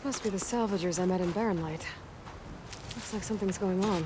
This must be the salvagers I met in Barrenlight. Looks like something's going on.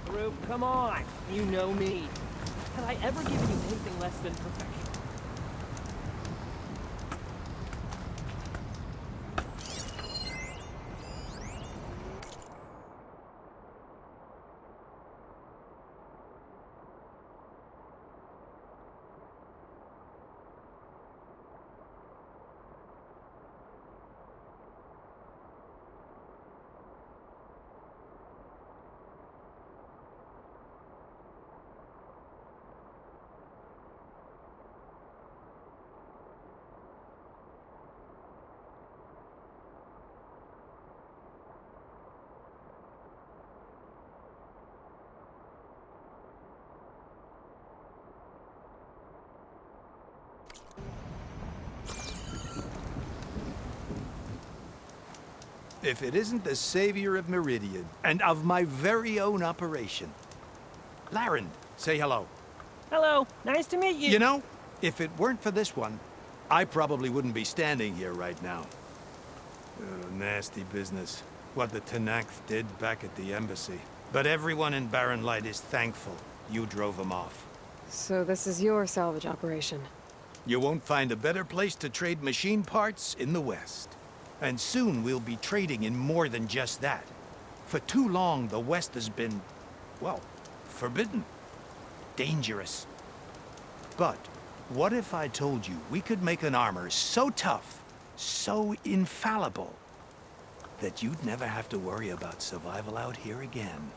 Group, come on! You know me. Have I ever given you anything less than perfection? If it isn't the savior of Meridian, and of my very own operation. Laren, say hello. Hello, nice to meet you. You know, if it weren't for this one, I probably wouldn't be standing here right now. Nasty business. What the Tenakth did back at the embassy. But everyone in Barrenlight is thankful you drove them off. So this is your salvage operation. You won't find a better place to trade machine parts in the West. And soon we'll be trading in more than just that. For too long, the West has been, well, forbidden. Dangerous. But what if I told you we could make an armor so tough, so infallible, that you'd never have to worry about survival out here again?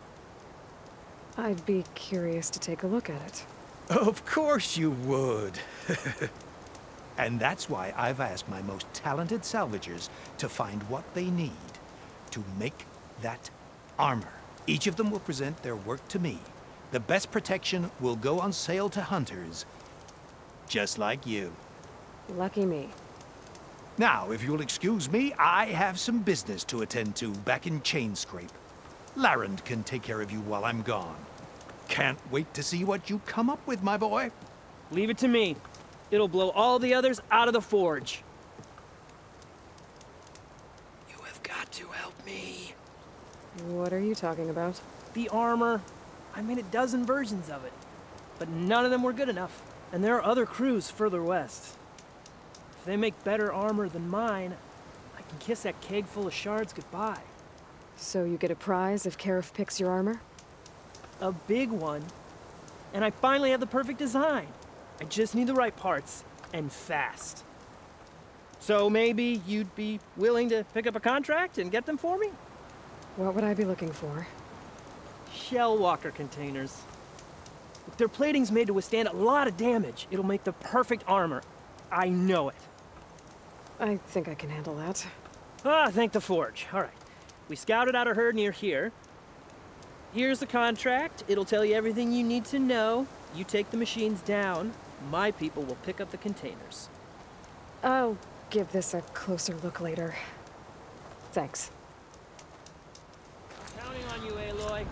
I'd be curious to take a look at it. Of course you would. And that's why I've asked my most talented salvagers to find what they need to make that armor. Each of them will present their work to me. The best protection will go on sale to hunters, just like you. Lucky me. Now, if you'll excuse me, I have some business to attend to back in Chainscrape. Laren can take care of you while I'm gone. Can't wait to see what you come up with, my boy. Leave it to me. It'll blow all the others out of the forge. You have got to help me. What are you talking about? The armor. I made a dozen versions of it. But none of them were good enough. And there are other crews further west. If they make better armor than mine, I can kiss that keg full of shards goodbye. So you get a prize if Karif picks your armor? A big one. And I finally have the perfect design. I just need the right parts, and fast. So maybe you'd be willing to pick up a contract and get them for me? What would I be looking for? Shell walker containers. Their plating's made to withstand a lot of damage. It'll make the perfect armor. I know it. I think I can handle that. Ah, thank the forge. All right. We scouted out a herd near here. Here's the contract. It'll tell you everything you need to know. You take the machines down. My people will pick up the containers. I'll give this a closer look later. Thanks. Counting on you, Aloy.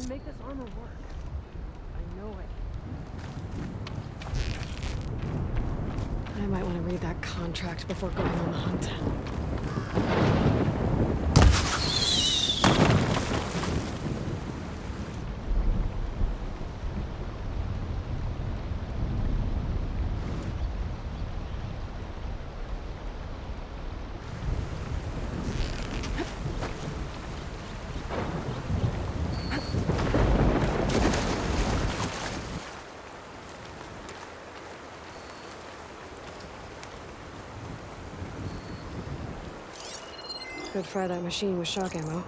make this armor work. I know I I might want to read that contract before going on the hunt. Could fry that machine with shock ammo.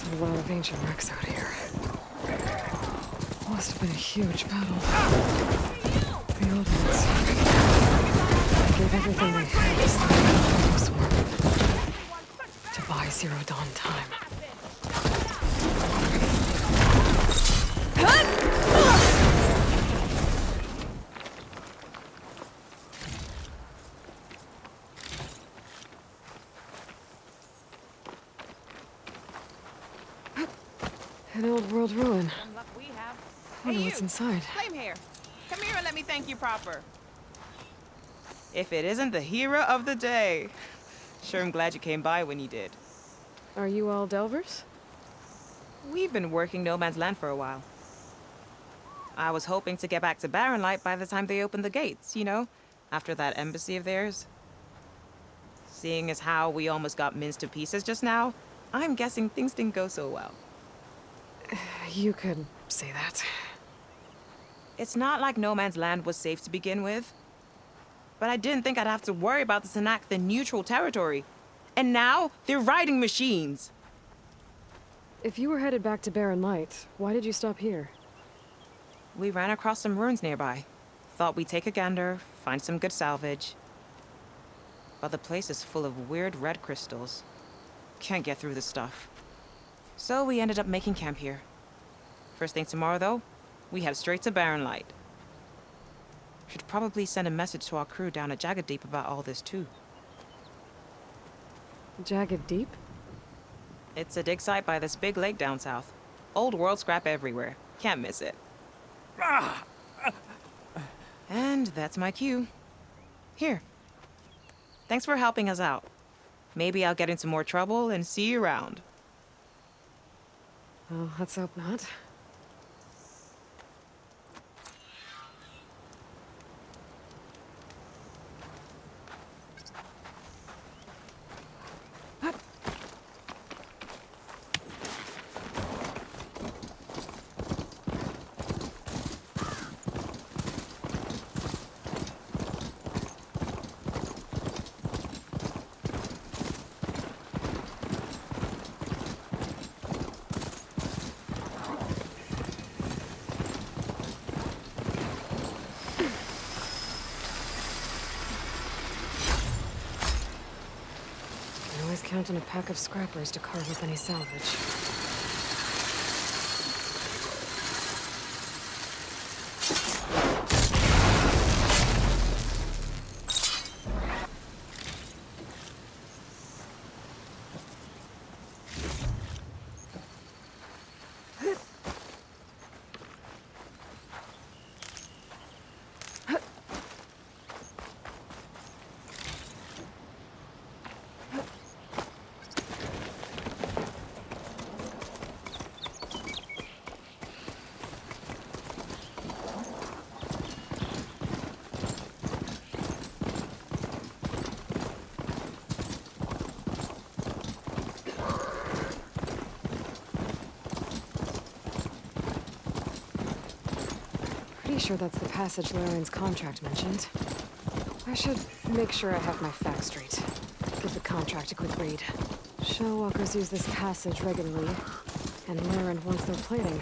A lot of ancient wrecks out here. Must have been a huge battle. The old ones gave everything they had to stop the swarm. To buy Zero Dawn time. An old world ruin. Some luck we have. I wonder Hey, what's you! inside. Flame hair. Come here and let me thank you proper. If it isn't the hero of the day. Sure, I'm glad you came by when you did. Are you all Delvers? We've been working No Man's Land for a while. I was hoping to get back to Barren Light by the time they opened the gates, you know? After that embassy of theirs. Seeing as how we almost got minced to pieces just now, I'm guessing things didn't go so well. You could say that. It's not like No Man's Land was safe to begin with. But I didn't think I'd have to worry about this enact the neutral territory. And now, they're riding machines. If you were headed back to Barren Light, why did you stop here? We ran across some ruins nearby. Thought we'd take a gander, find some good salvage. But the place is full of weird red crystals. Can't get through the stuff. So we ended up making camp here. First thing tomorrow, though, we head straight to Barren Light. Should probably send a message to our crew down at Jagged Deep about all this, too. Jagged Deep? It's a dig site by this big lake down south. Old world scrap everywhere. Can't miss it. And that's my cue. Here. Thanks for helping us out. Maybe I'll get into more trouble and see you around. Well, let's hope not. Count on a pack of scrappers to carve up any salvage. sure that's the passage Larian's contract mentioned. I should make sure I have my facts straight. Give the contract a quick read. Shellwalkers use this passage regularly, and Laren wants their plating.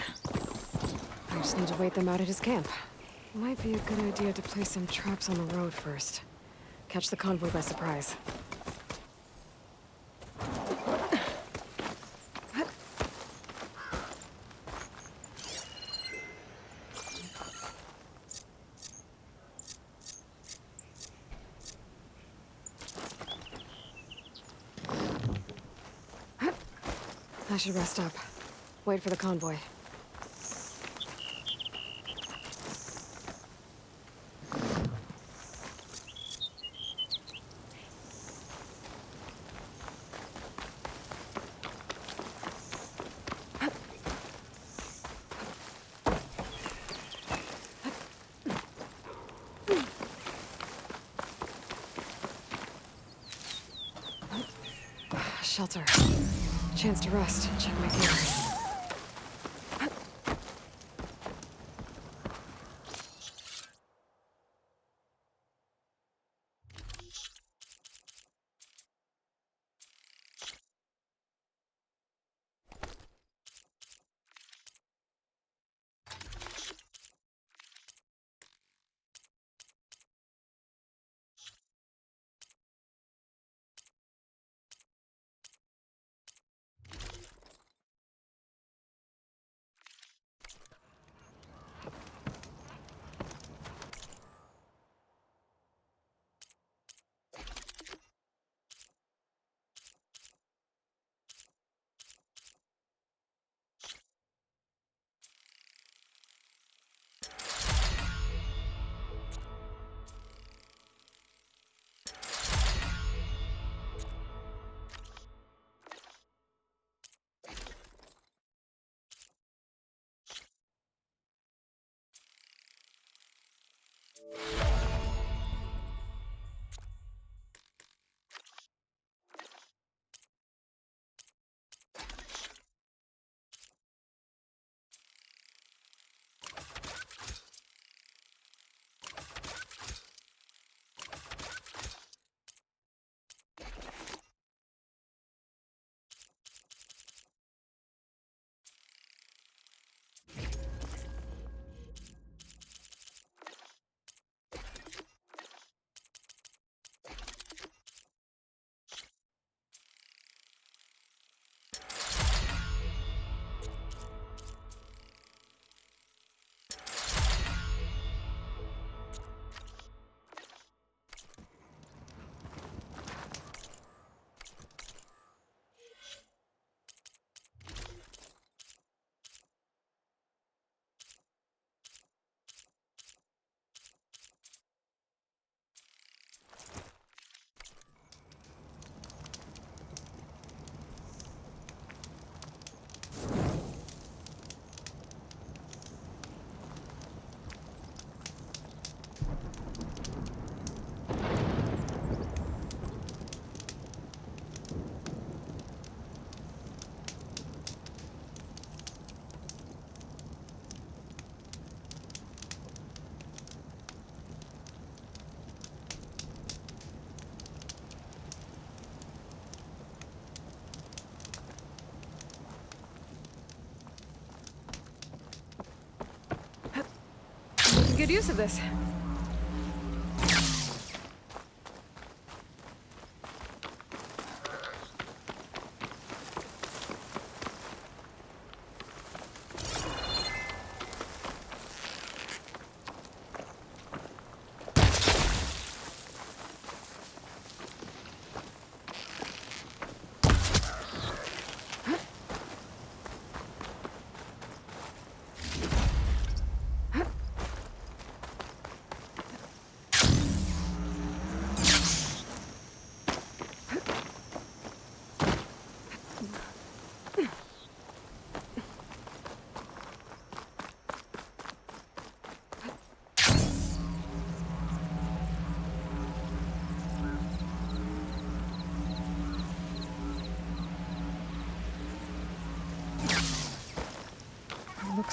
I just need to wait them out at his camp. Might be a good idea to place some traps on the road first. Catch the convoy by surprise. I should rest up. Wait for the convoy. Shelter. Chance to rest. Check my gear. Making good use of this.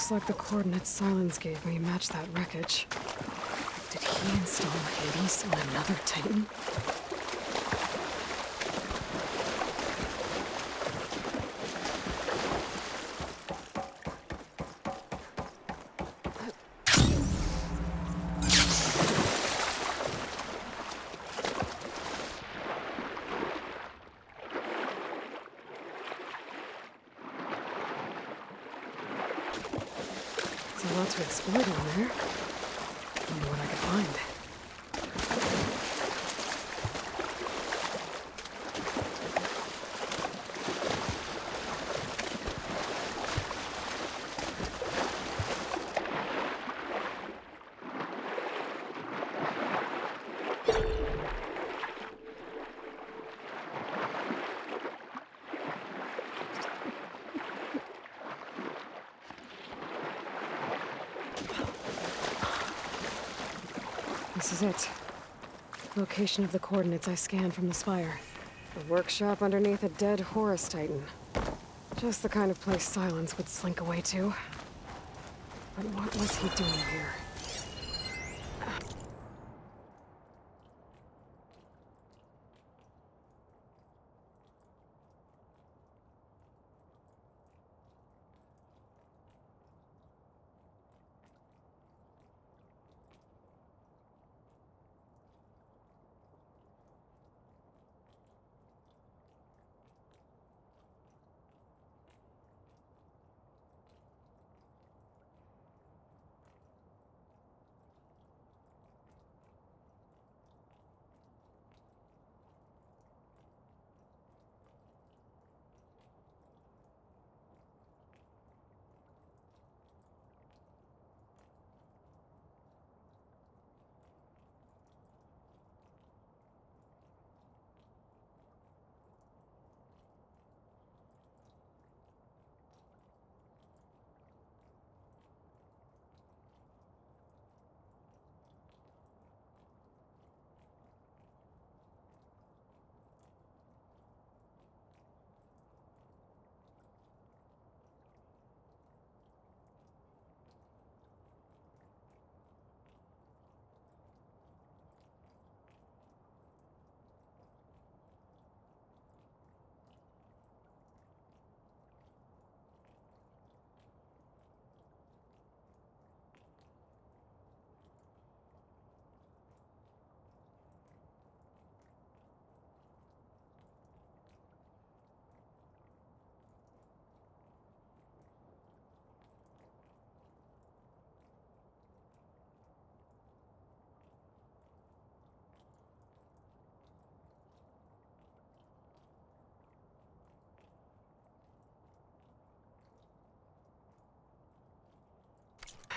Looks like the coordinates Silence gave me match that wreckage. Did he install Hades on another Titan? There's a lot to explore down there. Wonder what I could find. This is it. Location of the coordinates I scanned from the spire. A workshop underneath a dead Horus Titan. Just the kind of place Silence would slink away to. But what was he doing here?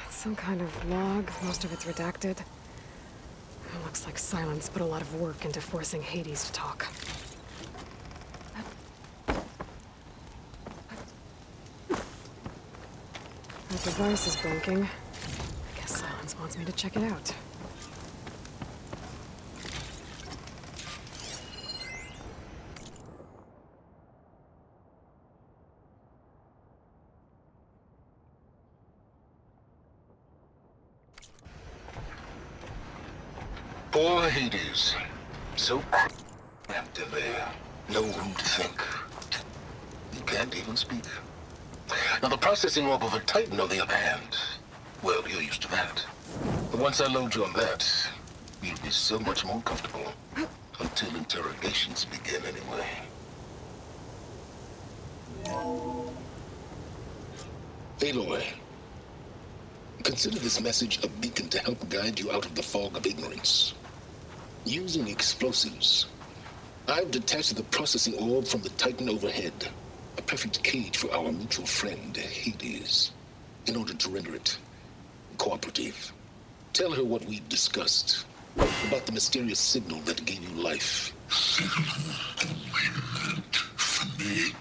Some kind of log, most of it's redacted. It looks like Silence put a lot of work into forcing Hades to talk. That device is blinking. I guess Silence wants me to check it out. Poor Hades. So cramped in there. No room to think. You can't even speak. Now the processing orb of a Titan, on the other hand, well, you're used to that. But once I load you on that, you'll be so much more comfortable. Until interrogations begin, anyway. Aloy, consider this message a beacon to help guide you out of the fog of ignorance. Using explosives, I've detached the processing orb from the Titan overhead, a perfect cage for our mutual friend, Hades, in order to render it cooperative. Tell her what we've discussed about the mysterious signal that gave you life. Signal only meant for me.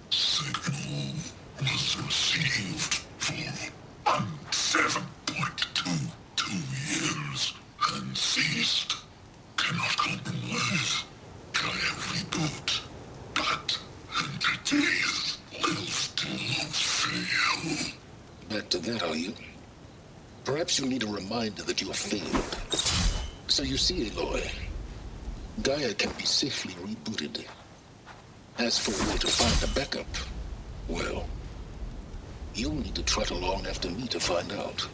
Signal was received for 7.22 years and ceased. Cannot compromise. Try every boot, but entities will still fail. That to that, are you? Perhaps you need a reminder that you have failed. So you see, Aloy, Gaia can be safely rebooted. As for a way to find a backup, well, you'll need to trot along after me to find out.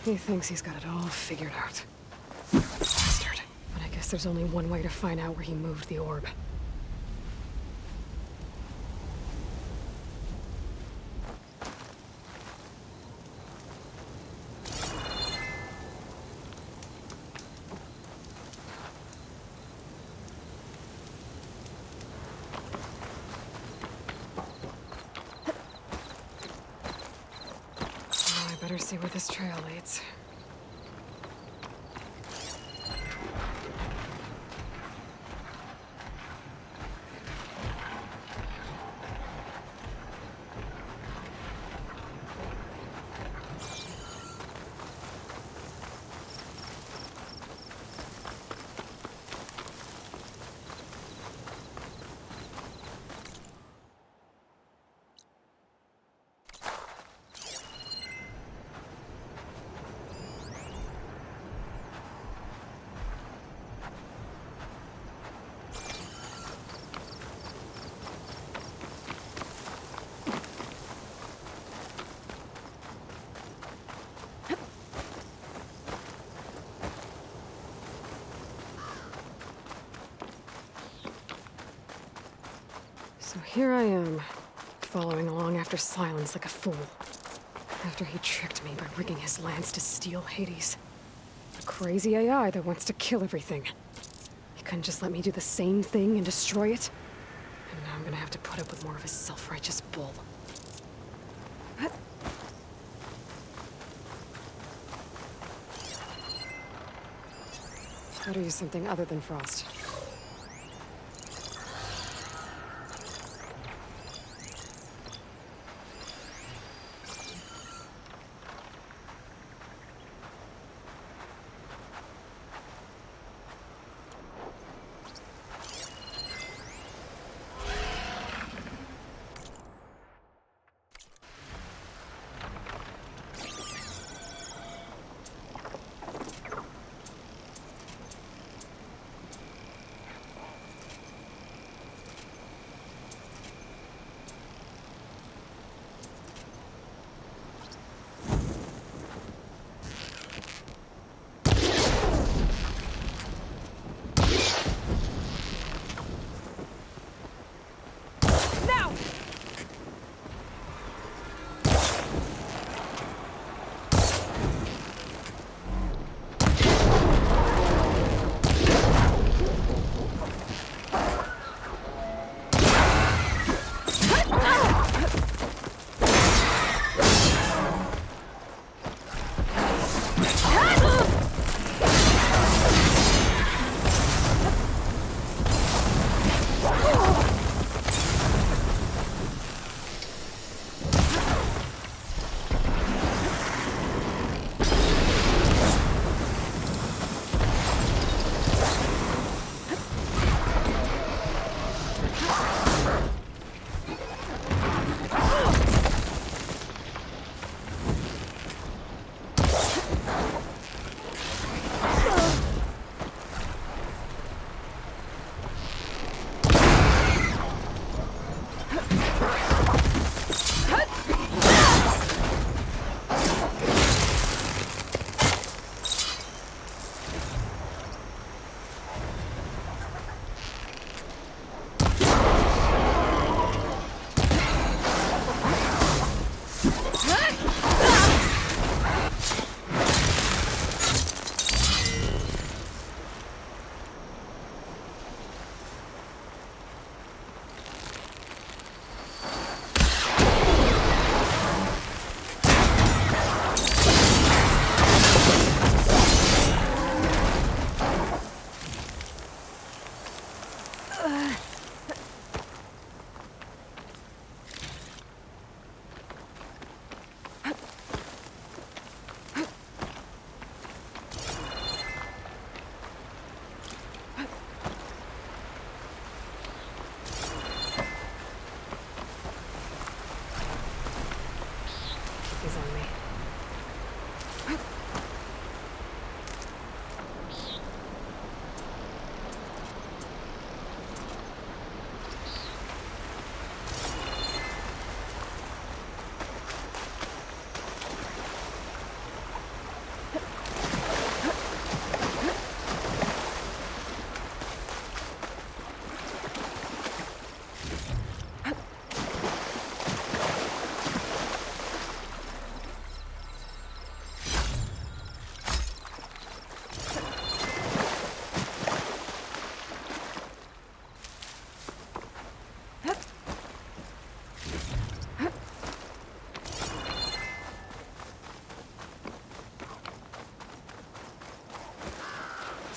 He thinks he's got it all figured out. Bastard. But I guess there's only one way to find out where he moved the orb. I better see where this trail leads. So here I am, following along after Silence like a fool. After he tricked me by rigging his lance to steal Hades. A crazy AI that wants to kill everything. He couldn't just let me do the same thing and destroy it? And now I'm gonna have to put up with more of his self-righteous bull. Better use something other than frost.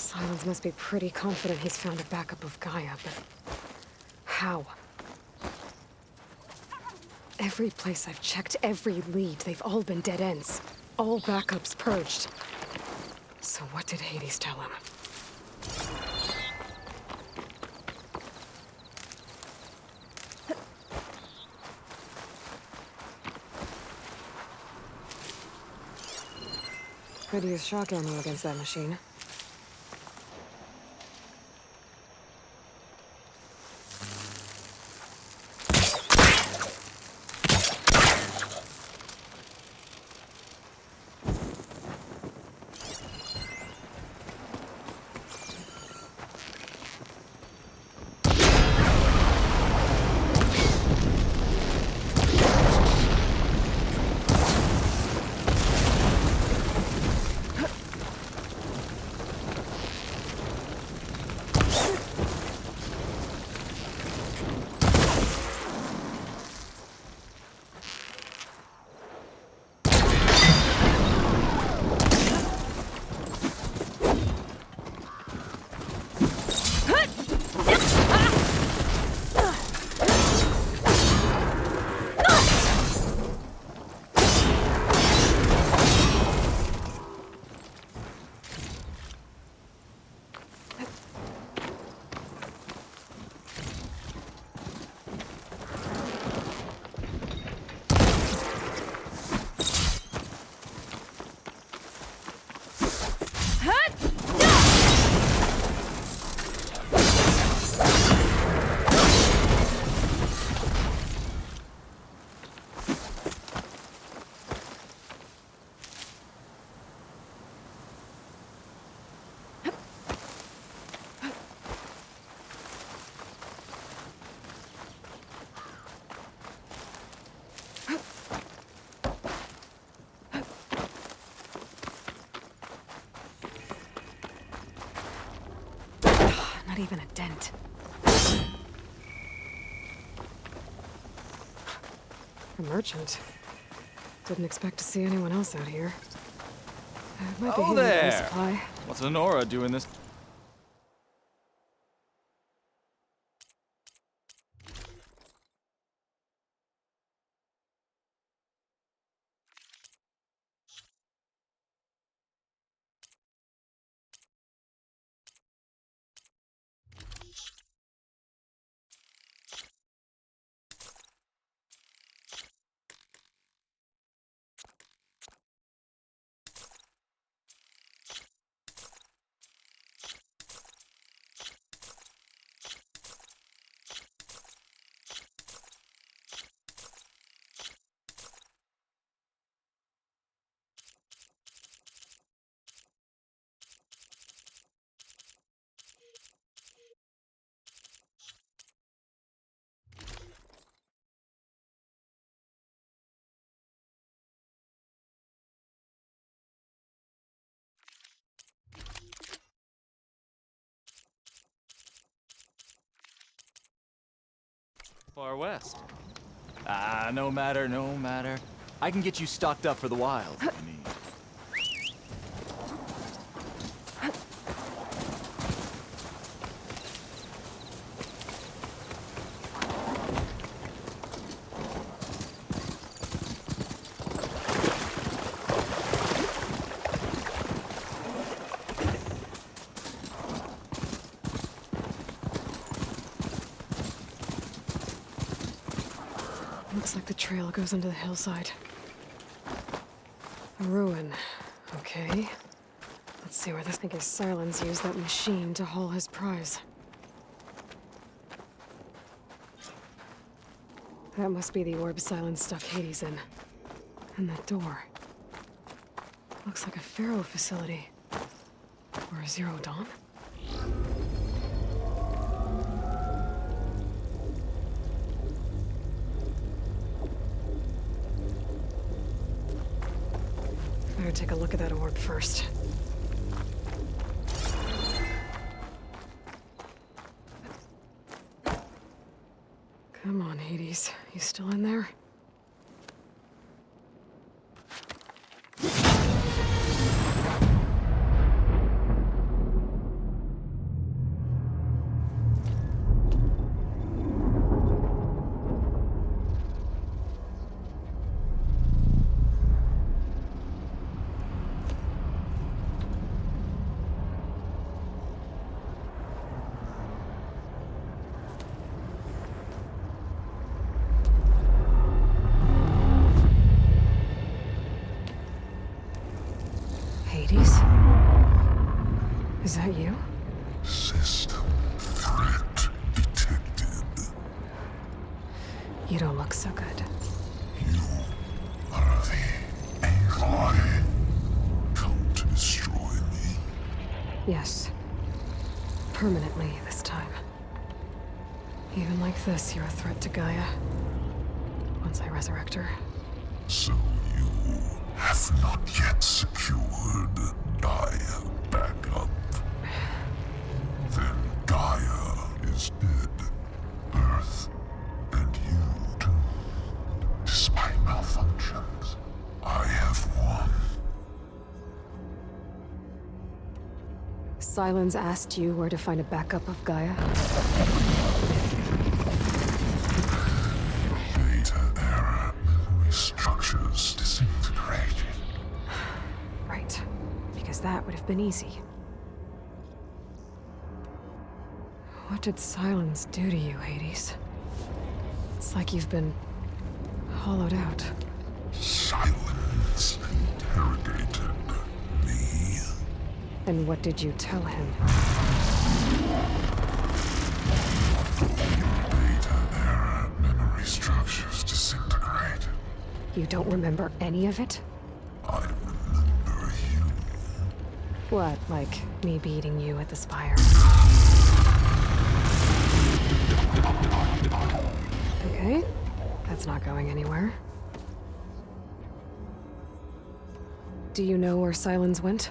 Silence must be pretty confident he's found a backup of Gaia, but how? Every place I've checked, every lead, they've all been dead ends. All backups purged. So what did Hades tell him? Could use shock ammo against that machine. Not even a dent. A merchant. Didn't expect to see anyone else out here. Might be Oh, handy for a there. supply. What's Honora doing this? Far west. Ah, no matter, no matter. I can get you stocked up for the wild if you need. Looks like the trail goes into the hillside. A ruin. Okay. Let's see where this thing is. Silence used that machine to haul his prize. That must be the orb Silence stuck Hades in. And that door. Looks like a Pharaoh facility. Or a Zero Dawn? Better take a look at that orb first. Come on, Hades. You still in there? Is that you? System threat detected. You don't look so good. You are the Aloy. Come to destroy me. Yes. Permanently this time. Even like this, you're a threat to Gaia. Once I resurrect her. So you have not yet secured Gaia back up. Then Gaia is dead. Earth and you too. Despite malfunctions, I have won. Sylens asked you where to find a backup of Gaia? Data error, memory structures disintegrated. Right. Because that would have been easy. What did Sylens do to you, Hades? It's like you've been hollowed out. Silence interrogated me. And what did you tell him? Data error, memory structures disintegrated. You don't remember any of it? I remember you. What, like me beating you at the Spire? Okay, that's not going anywhere. Do you know where Sylens went?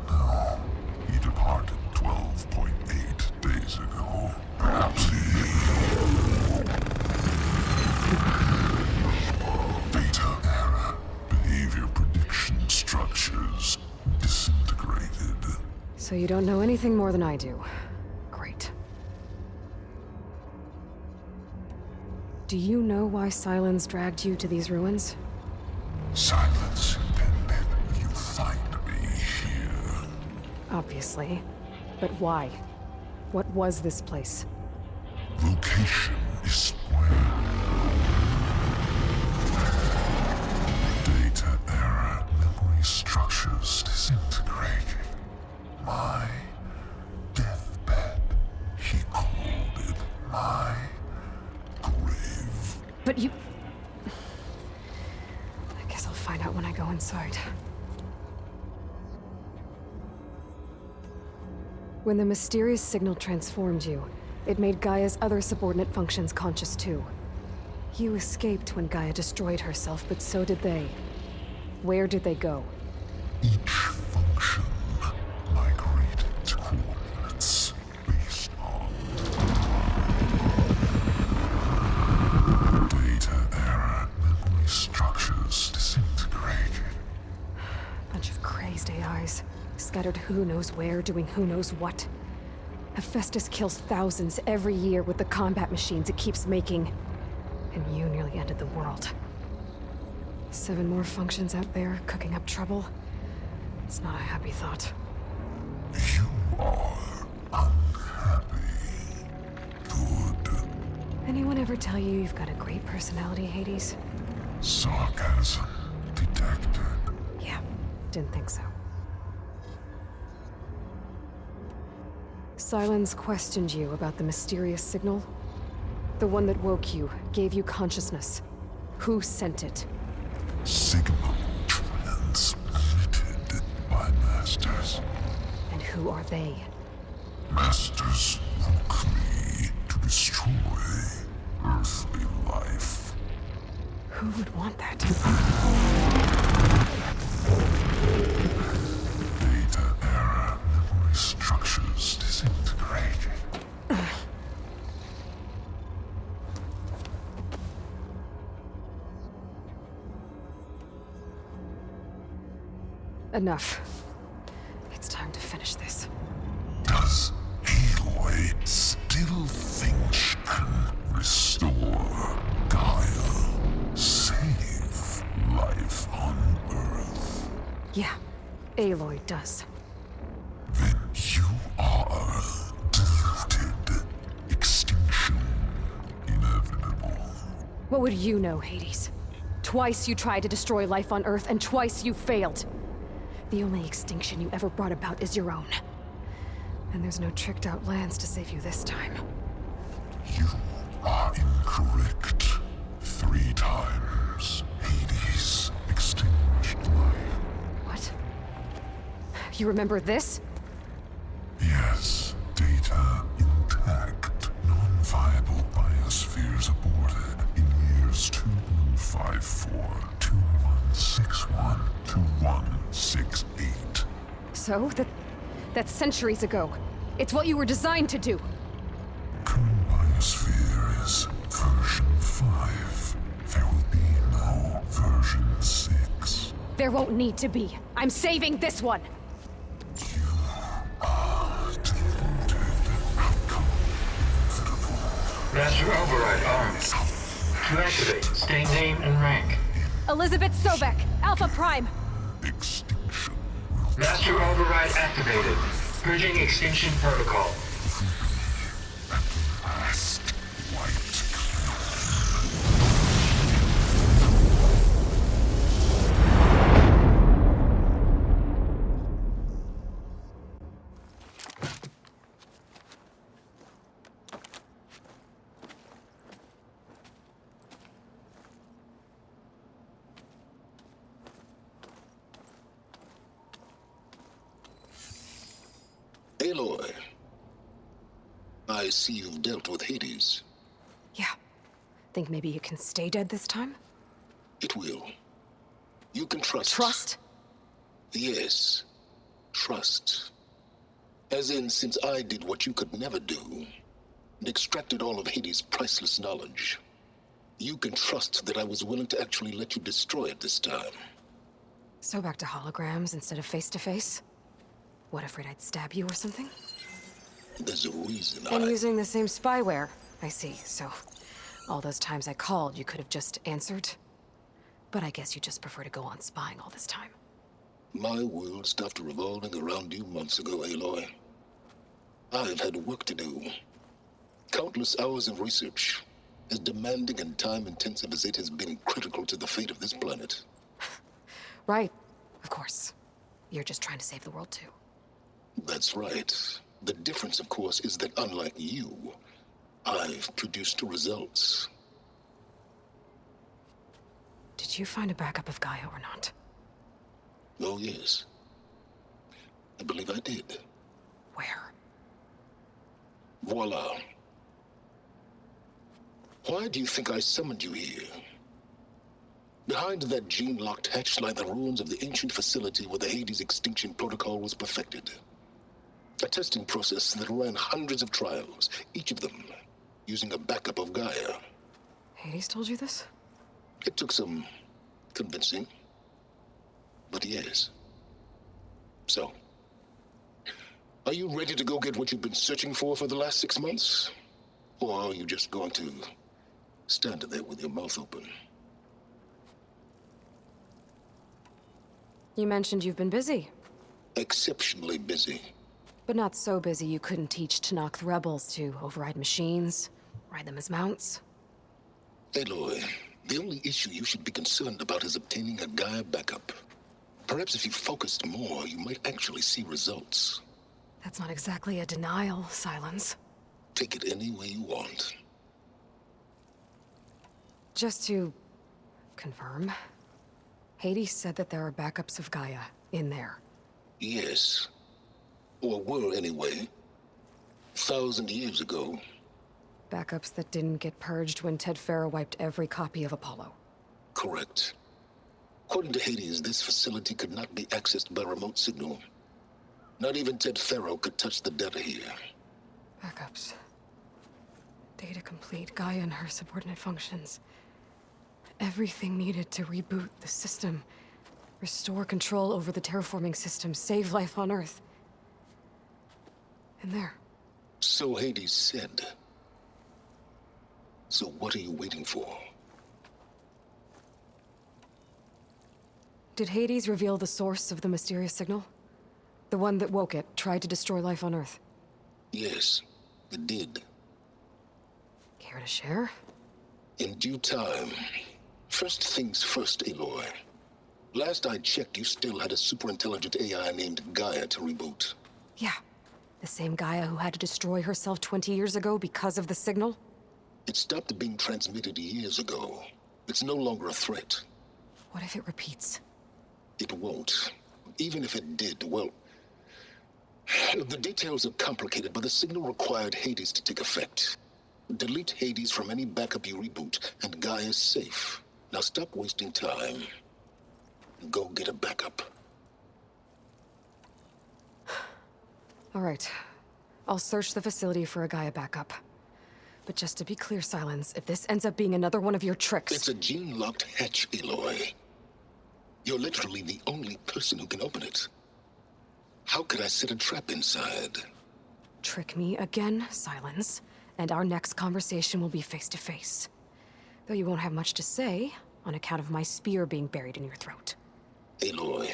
No, he departed 12.8 days ago. Perhaps he... Data error, behavior prediction structures disintegrated. So you don't know anything more than I do. Great. Do you know why Sylens dragged you to these ruins? Silence intended you find me here. Obviously. But why? What was this place? Location is where data error, memory structures disintegrated. My deathbed, he called it my grave. But you... I guess I'll find out when I go inside. When the mysterious signal transformed you, it made Gaia's other subordinate functions conscious too. You escaped when Gaia destroyed herself, but so did they. Where did they go? Each function migrated to coordinates based on data error, memory structures disintegrated. Bunch of crazed AIs, scattered who knows where, doing who knows what. Hephaestus kills thousands every year with the combat machines it keeps making. And you nearly ended the world. 7 more functions out there, cooking up trouble. It's not a happy thought. You are unhappy. Good. Anyone ever tell you you've got a great personality, Hades? Sarcasm detected. Yeah, didn't think so. Sylens questioned you about the mysterious signal? The one that woke you, gave you consciousness. Who sent it? Signal transmitted by masters. And who are they? Masters woke me to destroy earthly life. Who would want that? Data error, memory structures disintegrated. Enough. It's time to finish this. Does Aloy still think she can restore Gaia? Save life on Earth? Yeah, Aloy does. Then you are deluded. Extinction inevitable. What would you know, Hades? Twice you tried to destroy life on Earth, and twice you failed. The only extinction you ever brought about is your own. And there's no tricked out lands to save you this time. You are incorrect. 3 times. Hades extinguished life. What? You remember this? Yes, data intact. Non-viable biospheres aborted in years 2154, 2161, 2168. So, that's centuries ago. It's what you were designed to do. Current biosphere is version 5. There will be no version 6. There won't need to be. I'm saving this one! Master Override armed. To activate, state name and rank. Elizabeth Sobek, Alpha Prime! Extinction. Master Override activated. Purging extinction protocol. Last white. Aloy, I see you've dealt with Hades. Yeah. Think maybe you can stay dead this time? It will. You can trust. Trust? Yes. Trust. As in, since I did what you could never do, and extracted all of Hades' priceless knowledge, you can trust that I was willing to actually let you destroy it this time. So back to holograms instead of face-to-face? What, afraid I'd stab you or something? There's a reason And using the same spyware. I see, so... all those times I called, you could have just answered? But I guess you just prefer to go on spying all this time. My world stopped revolving around you months ago, Aloy. I've had work to do. Countless hours of research, as demanding and time-intensive as it has been critical to the fate of this planet. Right, of course. You're just trying to save the world, too. That's right. The difference, of course, is that unlike you, I've produced results. Did you find a backup of Gaia or not? Oh, yes. I believe I did. Where? Voila. Why do you think I summoned you here? Behind that gene-locked hatch lie the ruins of the ancient facility where the Hades extinction protocol was perfected. A testing process that ran hundreds of trials, each of them using a backup of Gaia. Hades told you this? It took some convincing, but yes. So, are you ready to go get what you've been searching for the last 6 months? Or are you just going to stand there with your mouth open? You mentioned you've been busy. Exceptionally busy. But not so busy you couldn't teach Tanakh rebels to override machines, ride them as mounts. Aloy, the only issue you should be concerned about is obtaining a Gaia backup. Perhaps if you focused more, you might actually see results. That's not exactly a denial, Silence. Take it any way you want. Just to confirm, Hades said that there are backups of Gaia in there. Yes. Or were anyway. 1,000 years ago. Backups that didn't get purged when Ted Farrow wiped every copy of Apollo. Correct. According to Hades, this facility could not be accessed by remote signal. Not even Ted Farrow could touch the data here. Backups. Data complete, Gaia and her subordinate functions. Everything needed to reboot the system. Restore control over the terraforming system, save life on Earth. And there. So Hades said. So what are you waiting for? Did Hades reveal the source of the mysterious signal? The one that woke it, tried to destroy life on Earth? Yes, it did. Care to share? In due time. First things first, Aloy. Last I checked, you still had a super-intelligent AI named Gaia to reboot. Yeah. The same Gaia who had to destroy herself 20 years ago because of the signal? It stopped being transmitted years ago. It's no longer a threat. What if it repeats? It won't. Even if it did, well... The details are complicated, but the signal required Hades to take effect. Delete Hades from any backup you reboot, and Gaia's safe. Now stop wasting time. Go get a backup. All right. I'll search the facility for a Gaia backup. But just to be clear, Silence, if this ends up being another one of your tricks... It's a gene-locked hatch, Aloy. You're literally the only person who can open it. How could I set a trap inside? Trick me again, Silence, and our next conversation will be face-to-face. Though you won't have much to say, on account of my spear being buried in your throat. Aloy,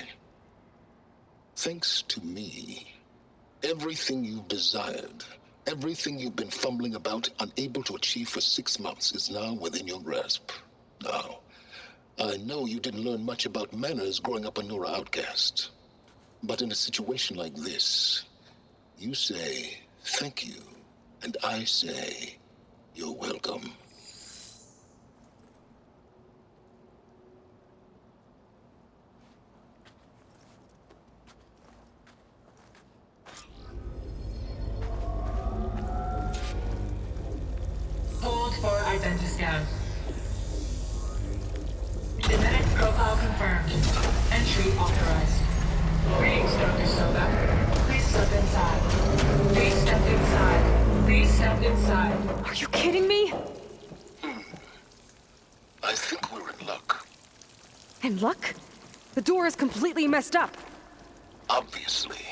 thanks to me, everything you've desired, everything you've been fumbling about, unable to achieve for 6 months, is now within your grasp. Now, I know you didn't learn much about manners growing up a Nora outcast. But in a situation like this, you say, thank you, and I say, you're welcome. Hold for identity scan. Genetic profile confirmed. Entry authorized. Greetings, Dr. Soba. Please step inside. Please step inside. Please step inside. Are you kidding me? I think we're in luck. In luck? The door is completely messed up. Obviously.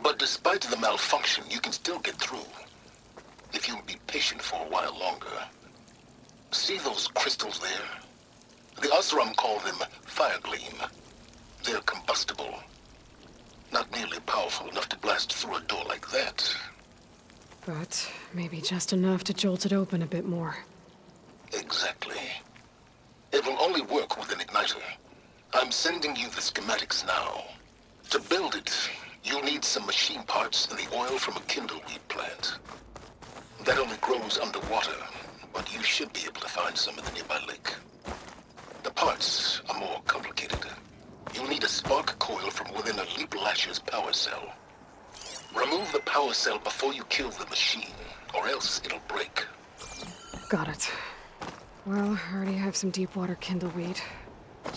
But despite the malfunction, you can still get through. If you'll be patient for a while longer. See those crystals there? The Osram call them fire gleam. They're combustible. Not nearly powerful enough to blast through a door like that. But maybe just enough to jolt it open a bit more. Exactly. It will only work with an igniter. I'm sending you the schematics now. To build it, you'll need some machine parts and the oil from a kindleweed plant. That only grows underwater, but you should be able to find some in the nearby lake. The parts are more complicated. You'll need a spark coil from within a Leap Lasher's power cell. Remove the power cell before you kill the machine, or else it'll break. Got it. Well, I already have some deep water kindleweed.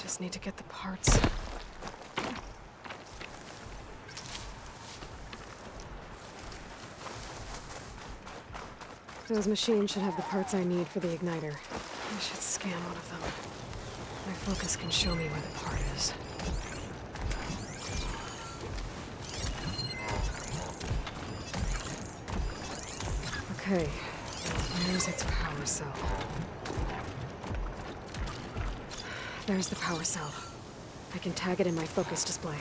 Just need to get the parts. Those machines should have the parts I need for the igniter. I should scan one of them. My focus can show me where the part is. Okay, there's its power cell. There's the power cell. I can tag it in my focus display.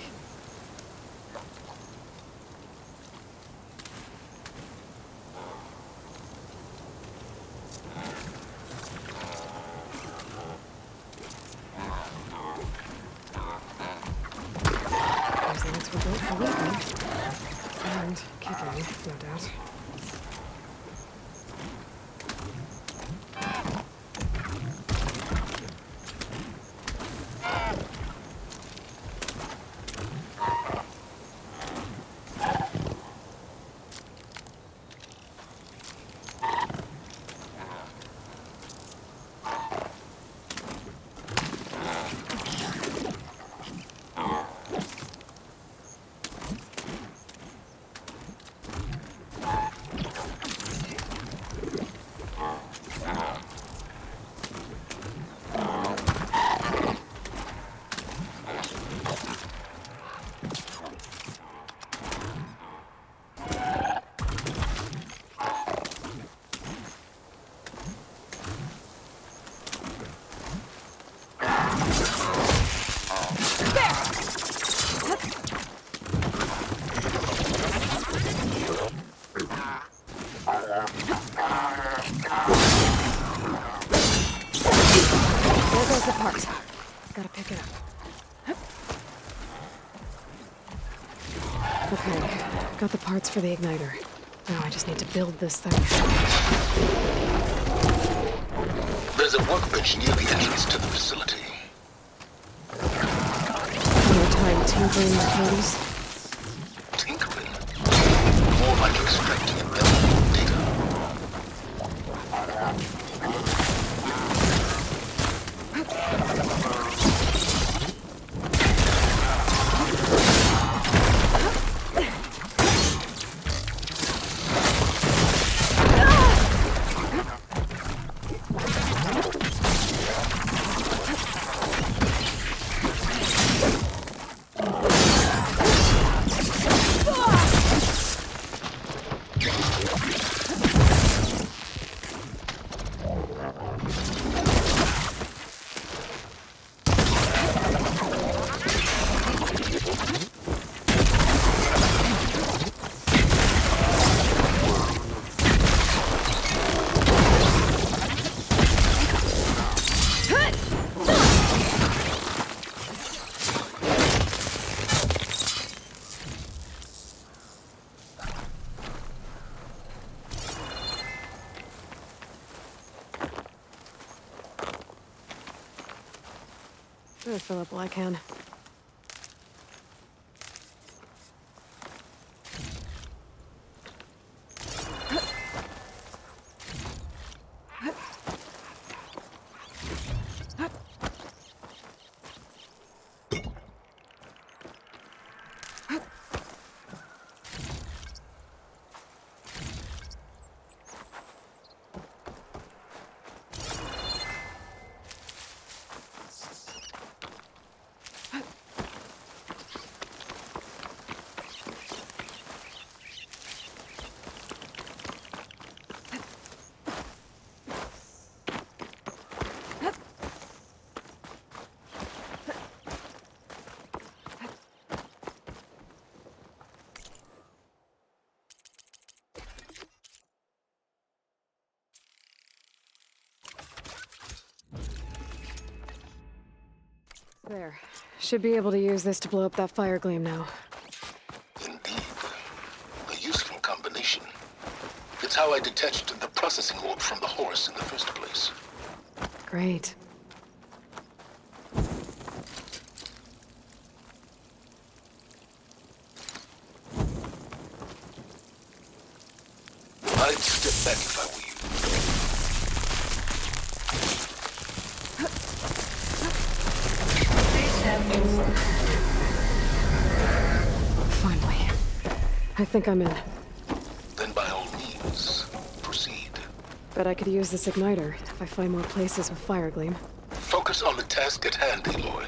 Those lights were built for waiting. And kicking, no doubt. Okay, got the parts for the igniter. Now I just need to build this thing. There's a workbench near the entrance to the facility. More time tinkering with coders. Tinkering? More like extracting and valuable data. I'll fill up while I can. There. Should be able to use this to blow up that fire gleam now. Indeed. A useful combination. It's how I detached the processing orb from the horse in the first place. Great. I'd step back if I were you. Finally. I think I'm in. Then by all means, proceed. Bet I could use this igniter if I find more places with fire gleam. Focus on the task at hand, Aloy.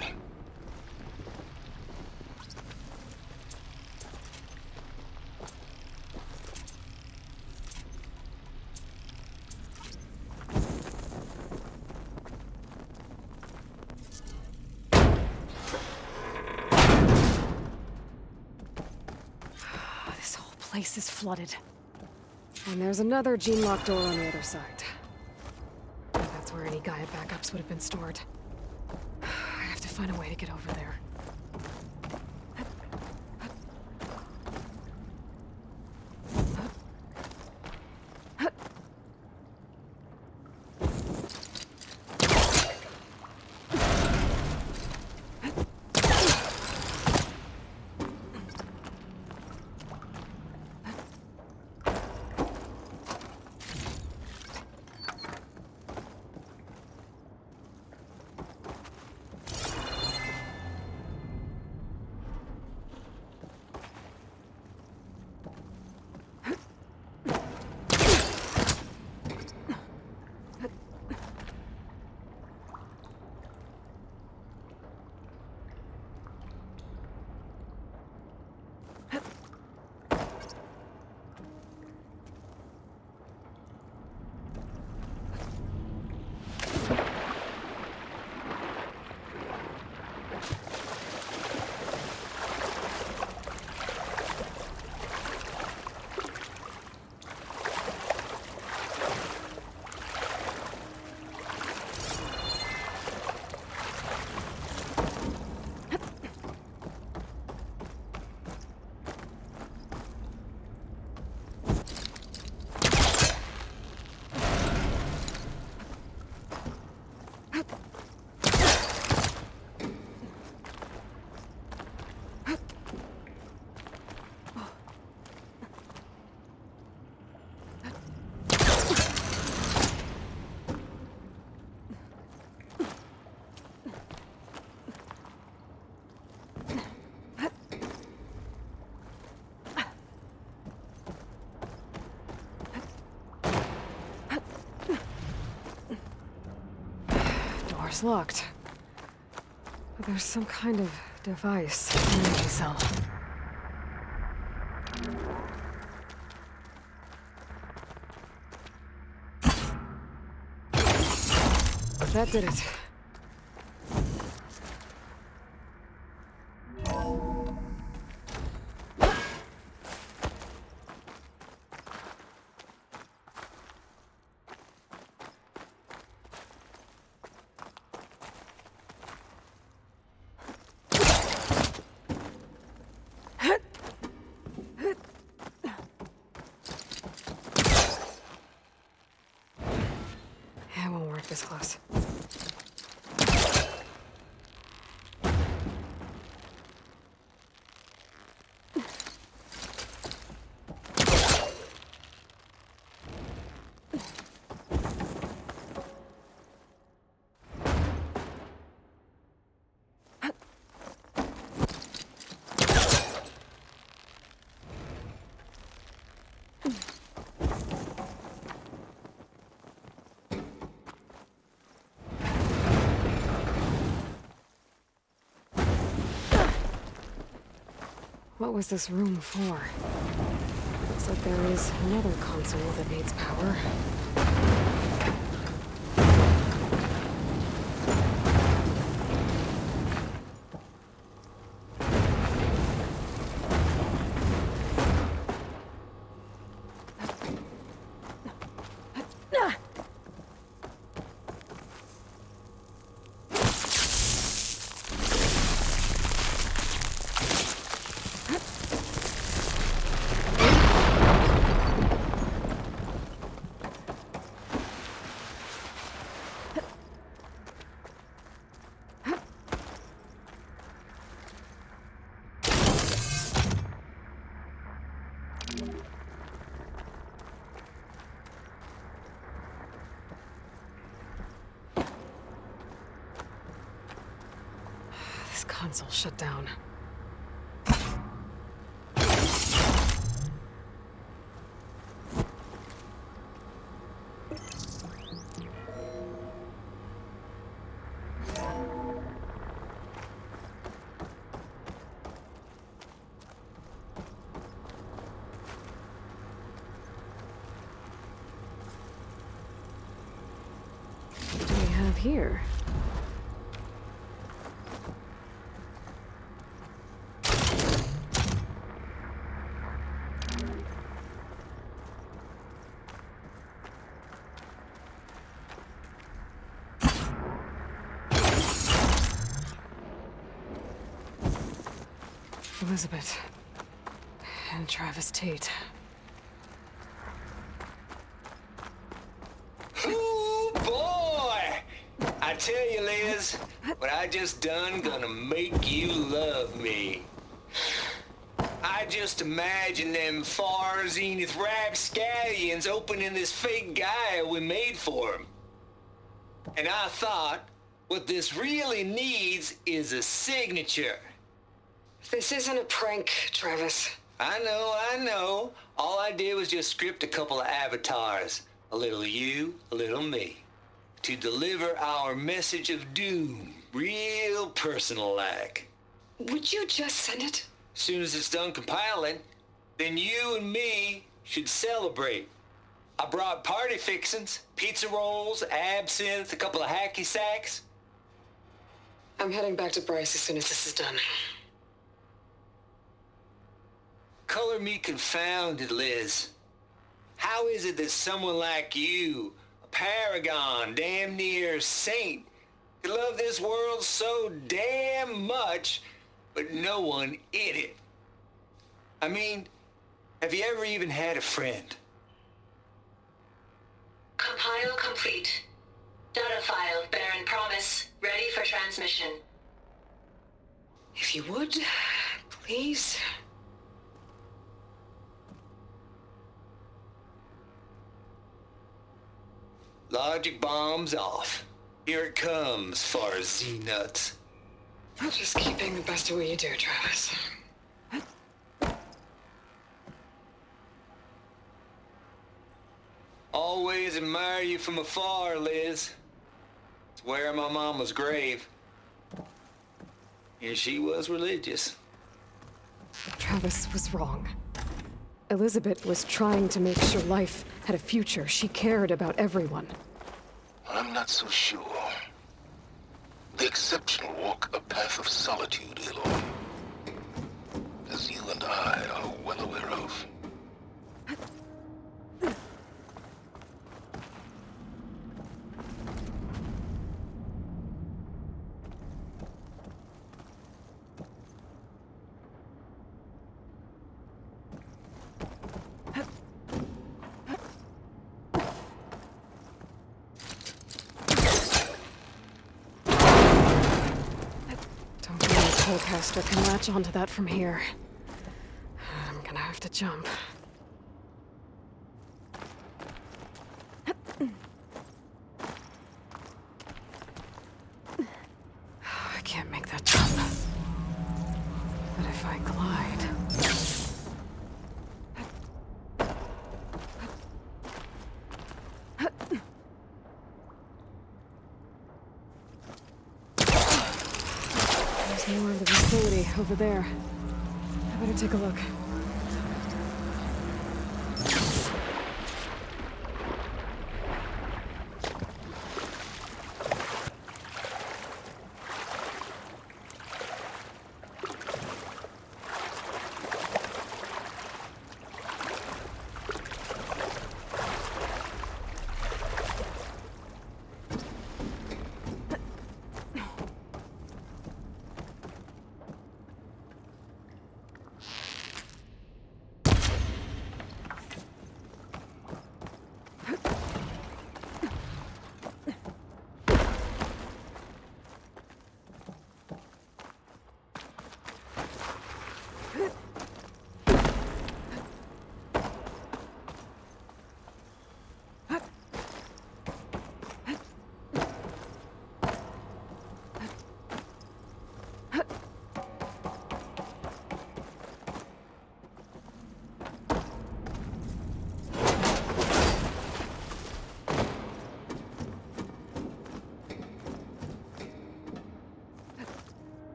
This whole place is flooded. And there's another gene-lock door on the other side. That's where any Gaia backups would have been stored. I have to find a way to get over there. door's locked. But there's some kind of device. Energy cell. That did it. It won't work this close. What was this room for? Looks like there is another console that needs power. This console shut down. What do we have here? Elizabeth and Travis Tate. Ooh, boy! I tell you, Liz, what I just done gonna make you love me. I just imagine them far zenith rapscallions opening this fake guy we made for him. And I thought, what this really needs is a signature. This isn't a prank, Travis. I know. All I did was just script a couple of avatars. A little you, a little me. To deliver our message of doom, real personal-like. Would you just send it? Soon as it's done compiling, then you and me should celebrate. I brought party fixins, pizza rolls, absinthe, a couple of hacky sacks. I'm heading back to Bryce as soon as this is done. Color me confounded, Liz. How is it that someone like you, a paragon, damn near saint, could love this world so damn much, but no one in it? I mean, have you ever even had a friend? Compile complete. Data file, Baron Promise, ready for transmission. If you would, please. Logic bomb's off. Here it comes, far Z-nuts. Just keep being the best at what you do, Travis. Always admire you from afar, Liz. It's where my mama's grave. And she was religious. Travis was wrong. Elizabeth was trying to make sure life had a future. She cared about everyone. I'm not so sure. The exceptional walk a path of solitude, Aloy. As you and I are well aware of. Caster can latch onto that from here. I'm gonna have to jump. I can't make that jump. But if I glide... More of the facility over there. I better take a look.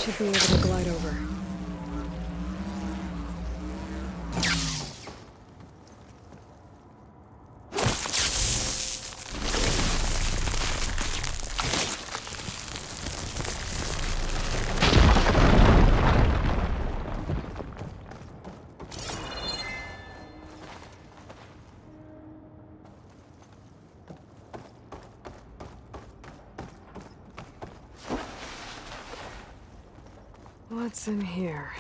Should be able to glide over. What's in here?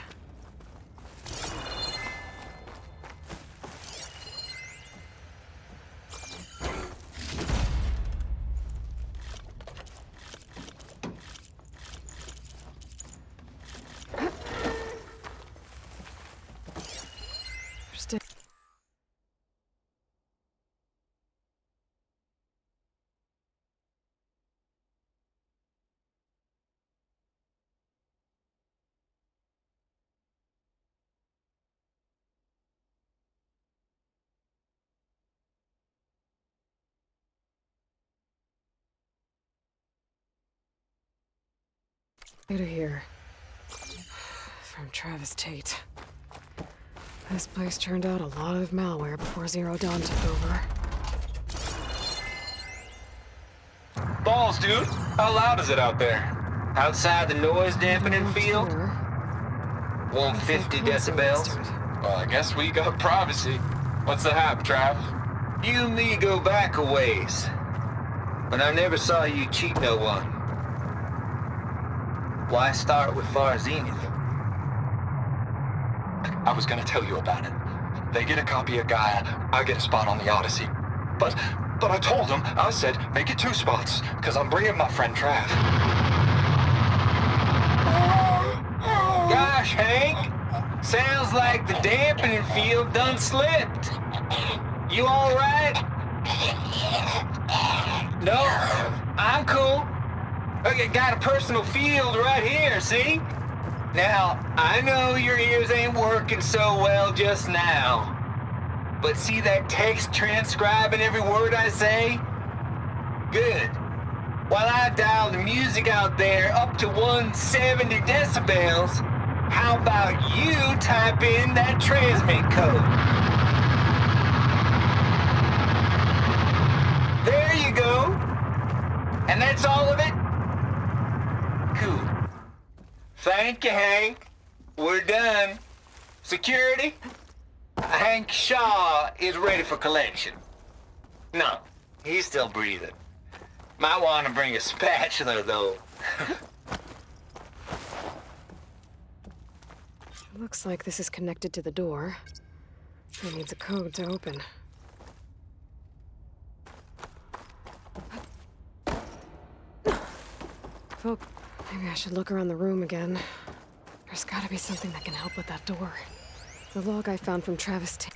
Data here. From Travis Tate. This place turned out a lot of malware before Zero Dawn took over. Balls, dude. How loud is it out there? Outside the noise dampening field? 150 decibels? Well, I guess we got privacy. What's the hap, Trav? You and me go back a ways. But I never saw you cheat no one. Why start with Far Zenith? I was gonna tell you about it. They get a copy of Gaia, I get a spot on the Odyssey. But I told them, I said, make it 2 spots, because I'm bringing my friend Trav. Gosh, Hank. Sounds like the dampening field done slipped. You all right? No, I'm cool. Okay, got a personal field right here, see? Now, I know your ears ain't working so well just now. But see that text transcribing every word I say? Good. While I dial the music out there up to 170 decibels, how about you type in that transmit code? There you go. And that's all of it? Cool. Thank you, Hank. We're done. Security? Hank Shaw is ready for collection. No, he's still breathing. Might want to bring a spatula, though. Looks like this is connected to the door. It needs a code to open. Folk, maybe I should look around the room again. There's gotta be something that can help with that door. The log I found from Travis Tate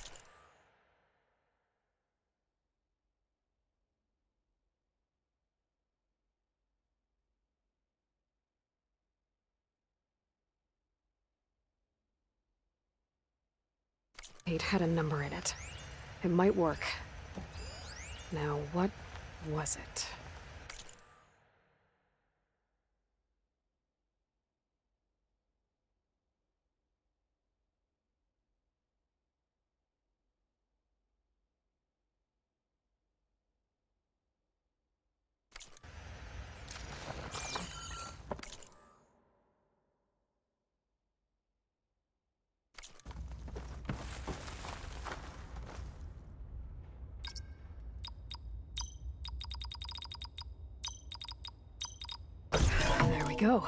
had a number in it. It might work. Now, what was it? There we go.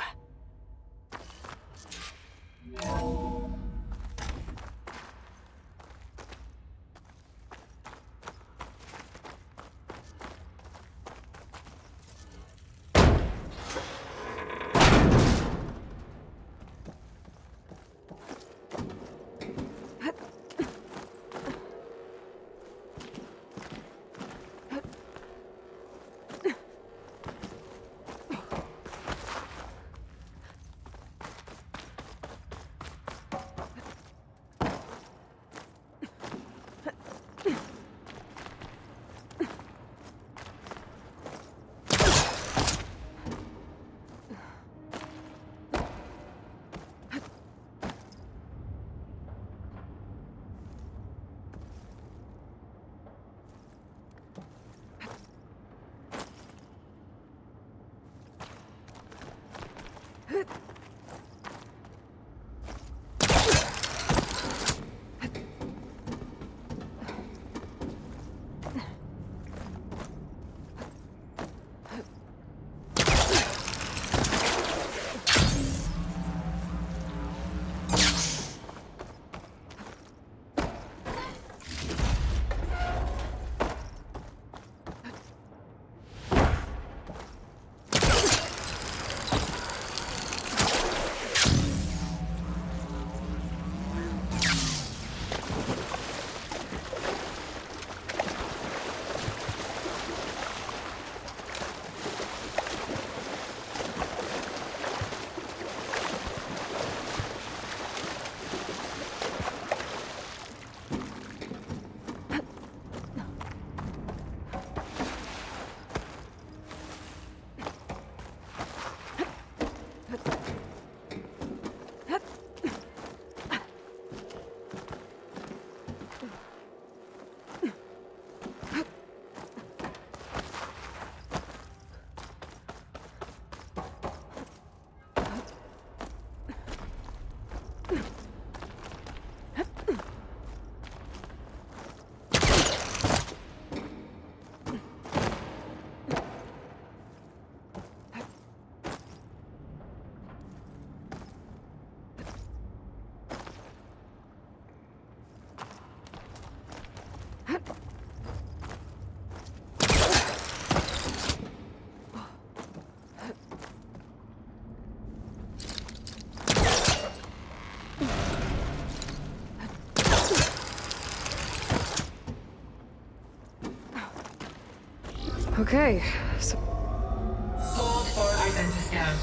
Okay, so Hold for identity scans.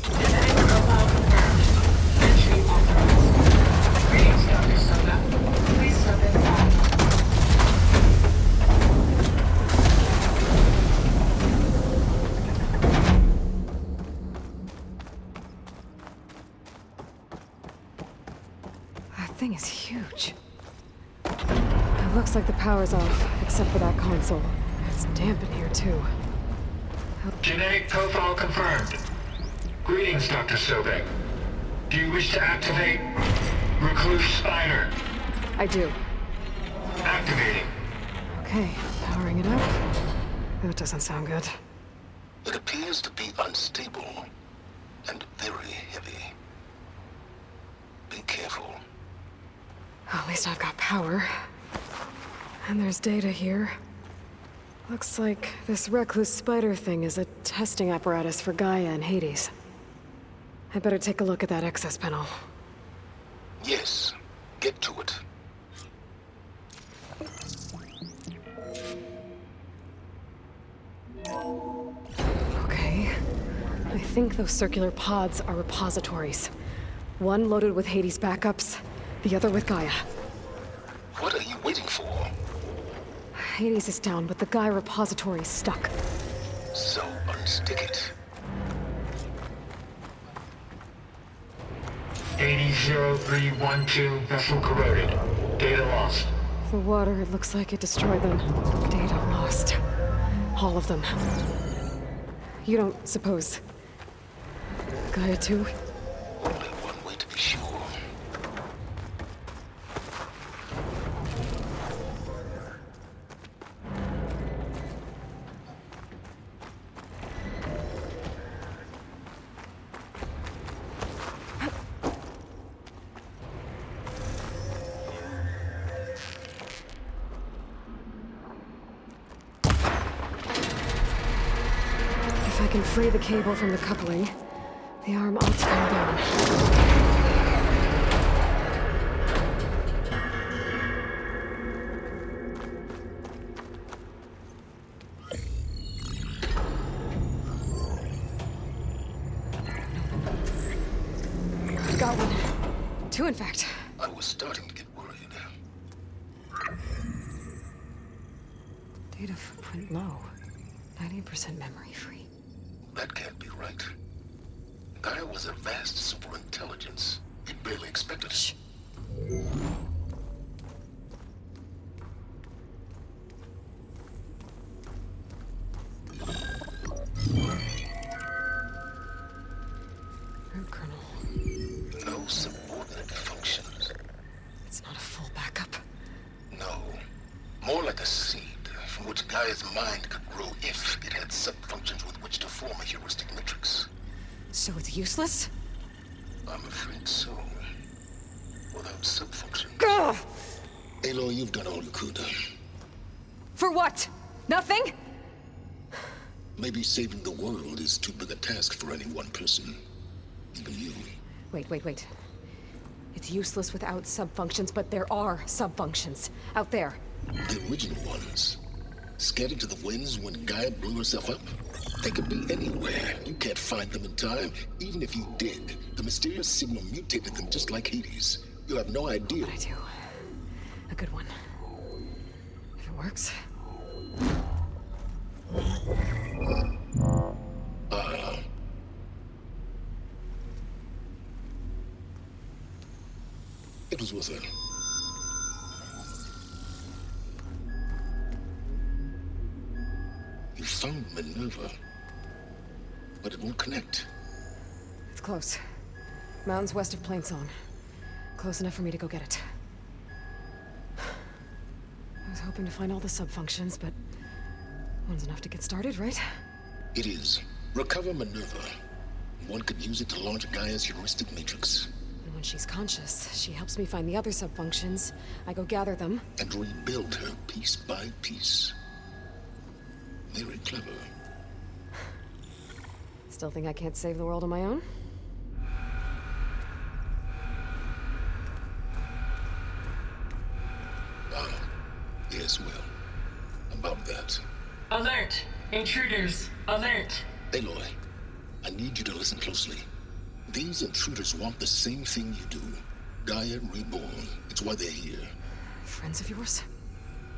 Genetic profile confirmed. Entry authorized. Greetings, Dr. Soda. Please step inside. that thing is huge. It looks like the power's off, except for that console. It's damp in here, too. Genetic profile confirmed. Greetings, Dr. Sobek. Do you wish to activate Recluse Spider? I do. Activating. Okay, powering it up. That doesn't sound good. It appears to be unstable and very heavy. Be careful. At least I've got power. And there's data here. Looks like this recluse spider thing is a testing apparatus for Gaia and Hades. I better take a look at that access panel. Yes, get to it. Okay. I think those circular pods are repositories. One loaded with Hades backups, the other with Gaia. What are you waiting for? Hades is down, but the Gaia repository is stuck. So unstick it. 800312 vessel corroded. Data lost. The water, it looks like it destroyed them. Data lost. All of them. You don't suppose... Gaia too? Only one way to be sure. If I can free the cable from the coupling, the arm ought to come down. I've got one. Two, in fact. I was starting to get worried. Data footprint low. 90% memory free. That can't be right. Gaia was a vast superintelligence. We barely expected it. Shh. Root kernel. No subordinate functions. It's not a full backup. No. More like a seed from which Gaia's mind could grow if it had sub-functions with which to form a heuristic matrix. So it's useless? I'm afraid so. Without sub-functions. Gah! Aloy, you've done all you could. For what? Nothing? Maybe saving the world is too big a task for any one person. Even you. Wait. It's useless without subfunctions, but there are subfunctions out there. The original ones. Scattered to the winds when Gaia blew herself up? They could be anywhere. You can't find them in time. Even if you did, the mysterious signal mutated them just like Hades. You have no idea. I do. A good one. If it works. It was worth it. You found Minerva, but it won't connect. It's close. Mountains west of Plainsong. Close enough for me to go get it. I was hoping to find all the subfunctions, but one's enough to get started, right? It is. Recover Minerva. One could use it to launch Gaia's heuristic matrix. And when she's conscious, she helps me find the other subfunctions. I go gather them. And rebuild her piece by piece. Very clever. Still think I can't save the world on my own? Yes, well. About Alert! Intruders! Alert! Aloy, I need you to listen closely. These intruders want the same thing you do. Gaia reborn. It's why they're here. Friends of yours?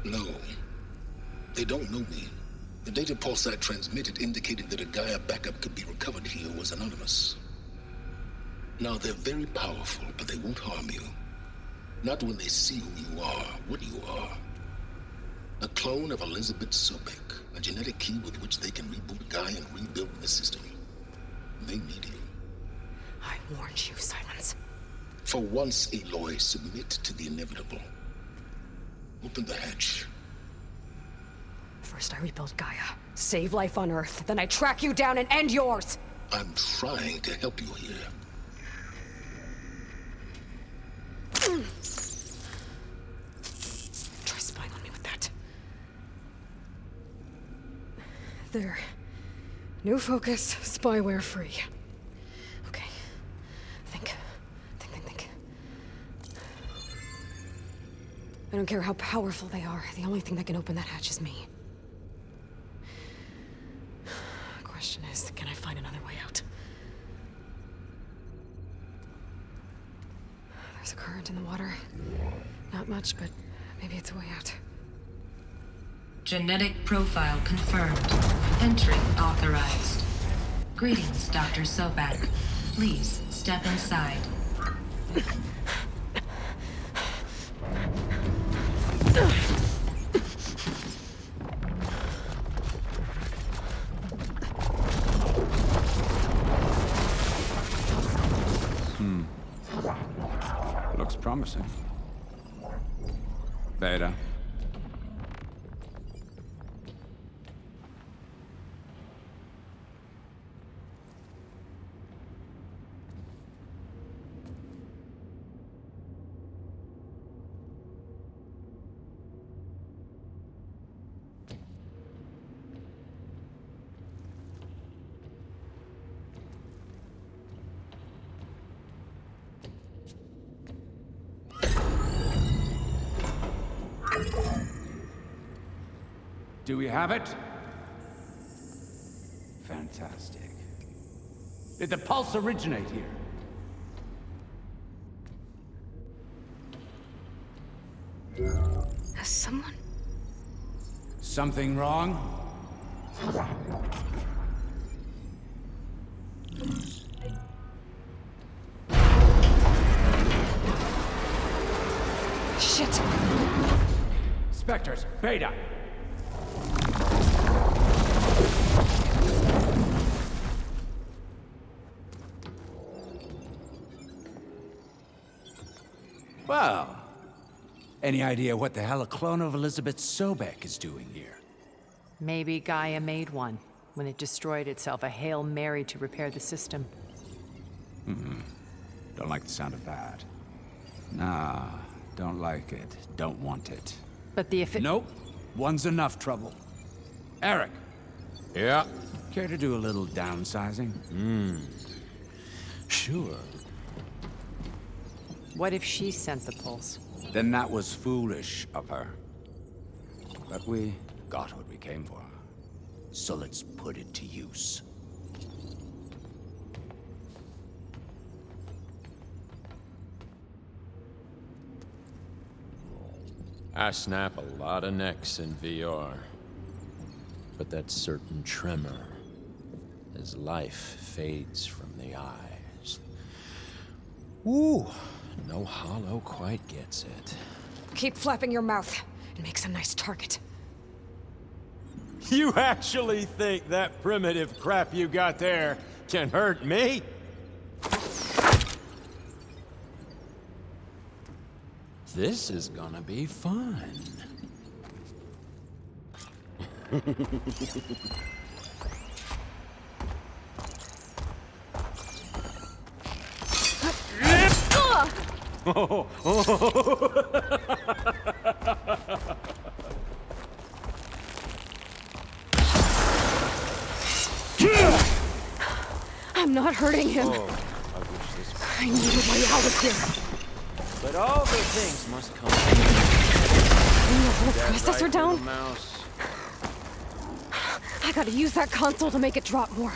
No. They don't know me. The data pulse I transmitted indicating that a Gaia backup could be recovered here was anonymous. Now, they're very powerful, but they won't harm you. Not when they see who you are, what you are. A clone of Elizabeth Sobek, a genetic key with which they can reboot Gaia and rebuild the system. They need you. I warned you, Silence. For once, Aloy, submit to the inevitable. Open the hatch. First I rebuild Gaia, save life on Earth, then I track you down and end yours! I'm trying to help you here. Try spying on me with that. There. New focus, spyware free. Okay. Think. I don't care how powerful they are. The only thing that can open that hatch is me. Question is, can I find another way out? There's a current in the water. Not much, but maybe it's a way out. Genetic profile confirmed. Entry authorized. Greetings, Dr. Sobek. Please step inside. Looks promising. Beta. Do we have it? Fantastic. Did the pulse originate here? Has someone? Something wrong? Shit! Spectres, Beta! Well, any idea what the hell a clone of Elizabeth Sobek is doing here? Maybe Gaia made one when it destroyed itself, a Hail Mary to repair the system. Don't like the sound of that. Nah, don't like it. Don't want it. But the Nope. One's enough trouble. Eric. Yeah? Care to do a little downsizing? Sure. What if she sent the pulse? Then that was foolish of her. But we got what we came for. So let's put it to use. I snap a lot of necks in VR. But that certain tremor as life fades from the eyes. Ooh, no hollow quite gets it. Keep flapping your mouth. It makes a nice target. You actually think that primitive crap you got there can hurt me? This is gonna be fun. I'm not hurting him. I need a way out of here. But all good things must come. Bring the whole processor down? Mouse. I gotta use that console to make it drop more.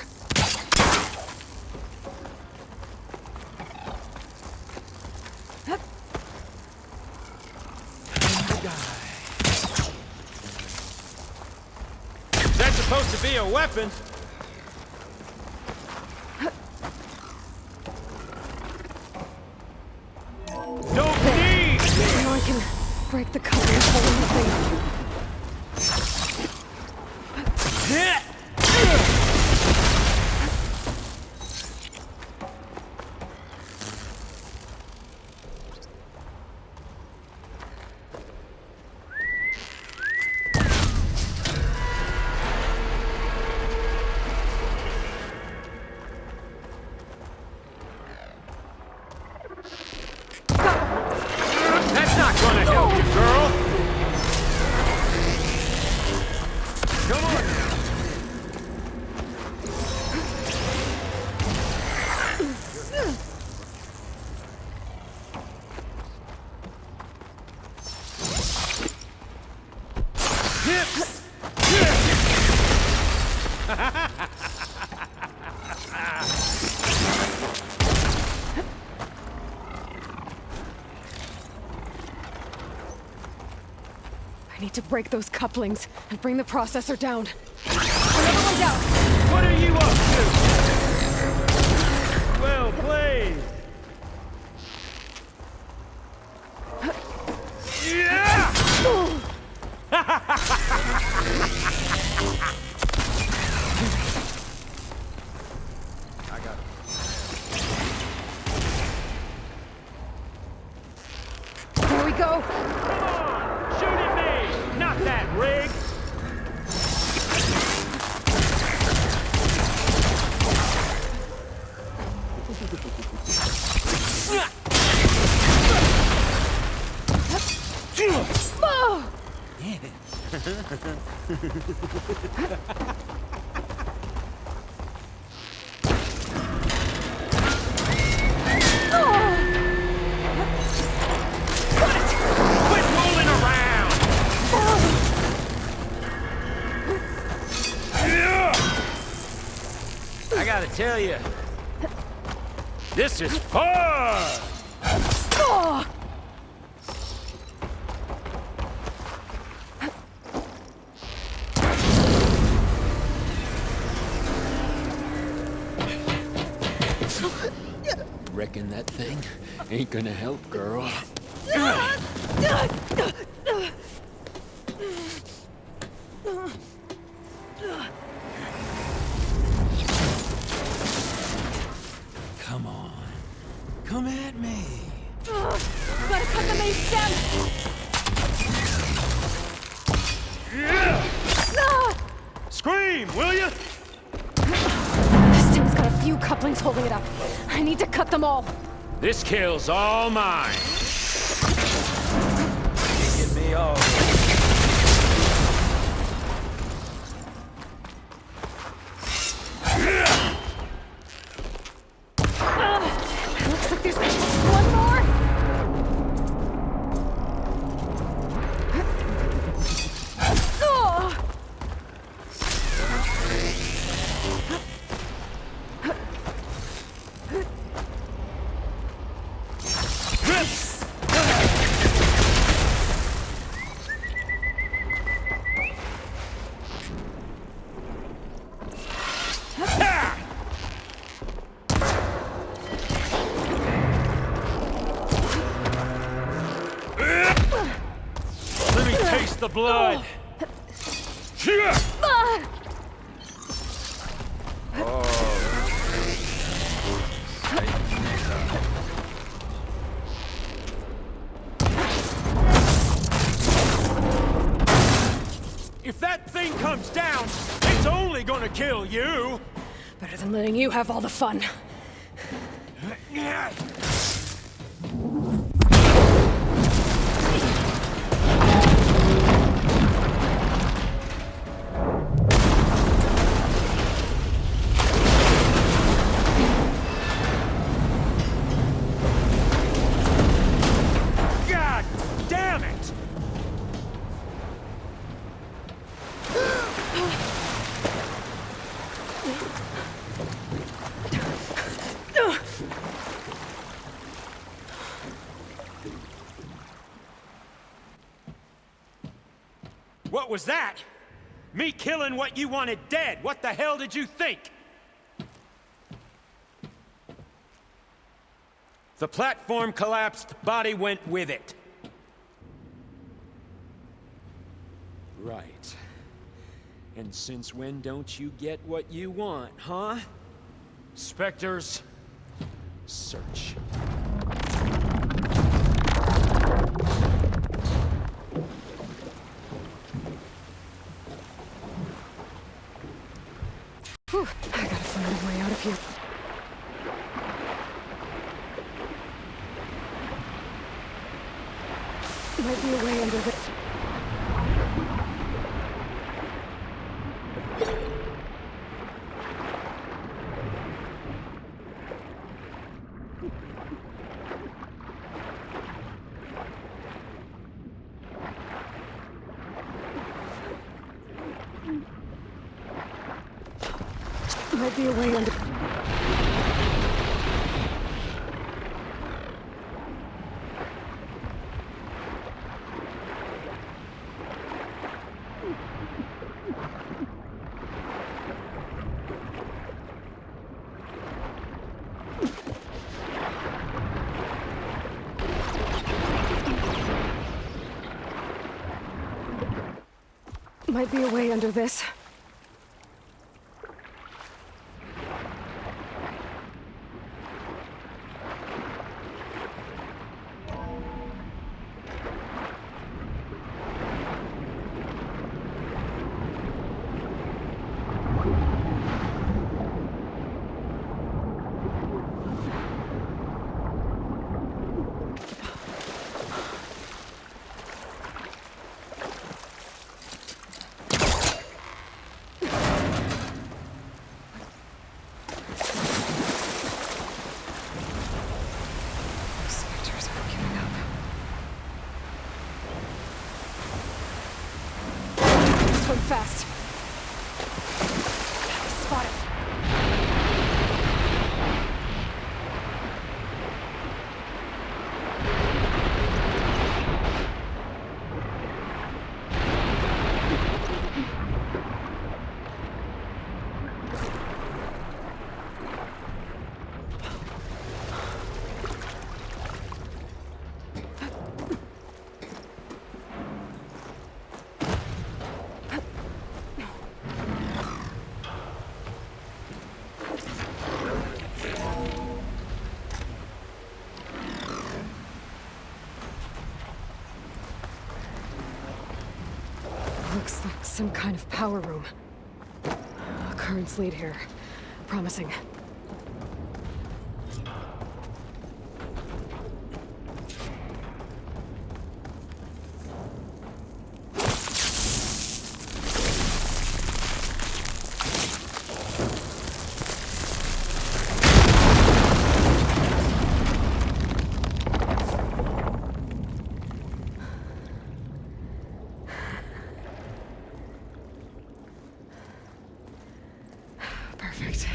That's supposed to be a weapon. Don't need! Now I can break the cover holding the thing. That's not gonna help you, girl! Come on now! I need to break those couplings and bring the processor down. Another one down. What are you up to? Well played. Yeah! I got it. There we go. Come on! Shoot at me! Not that rig! Oh! Quit fooling around! I gotta tell you, this is fun! Oh! Reckon that thing ain't gonna help, girl. Come on. Come at me. Gotta cut the main stem! Scream, will you? This thing's got a few couplings holding it up. I need to cut them all. This kill's all mine. Get me all. Looks like there's one more. Oh! Let me taste the blood. If that thing comes down, it's only gonna kill you. Better than letting you have all the fun. God damn it! What was that? Me killing what you wanted dead. What the hell did you think? The platform collapsed, body went with it. Right. And since when don't you get what you want, huh? Spectres, search. Whew, I gotta find a way out of here. Might be a way under the... Might be a way under... Might be a way under this. Swim fast. Spot it. Looks like some kind of power room. Currents lead here. Promising. Perfect.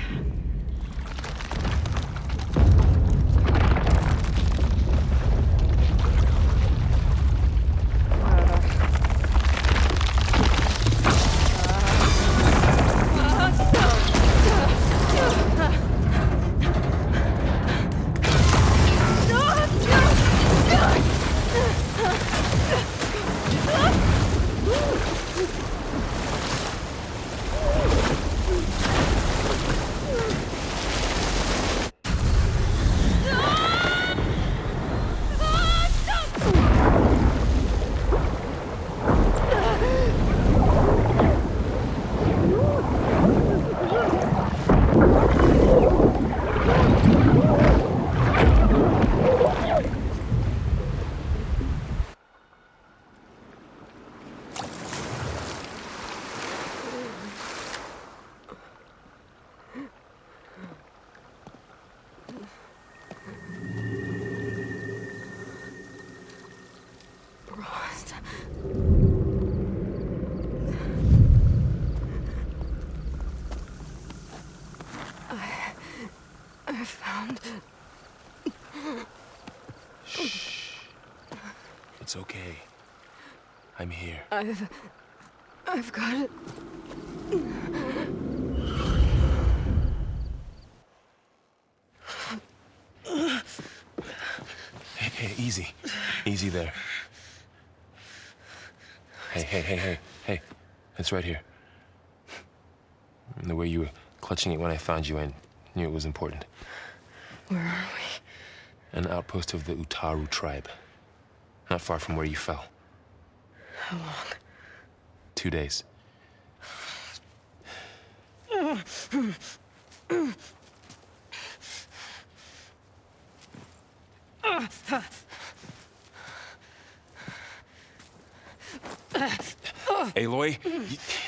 I found... Shh. It's okay. I'm here. I've I've got it. Hey, easy. Easy there. Hey. It's right here. The way you were clutching it when I found you, I knew it was important. Where are we? An outpost of the Utaru tribe. Not far from where you fell. How long? 2 days. Aloy?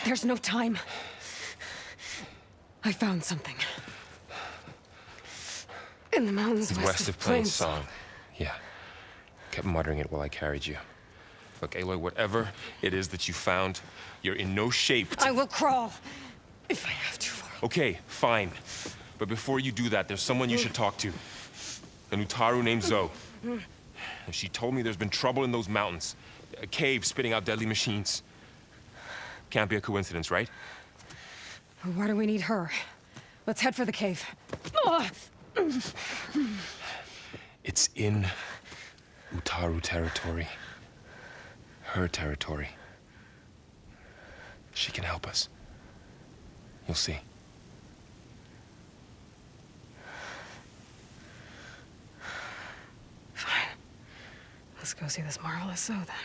There's no time. I found something. In the mountains West of Plains Song. Yeah. Kept muttering it while I carried you. Look, Aloy, whatever it is that you found, you're in no shape to... I will crawl, if I have to. Okay, fine. But before you do that, there's someone you should talk to. An Utaru named Zoe. She told me there's been trouble in those mountains. A cave spitting out deadly machines. Can't be a coincidence, right? Why do we need her? Let's head for the cave. It's in Utaru territory. Her territory. She can help us. You'll see. Fine. Let's go see this marvelous Zoe then.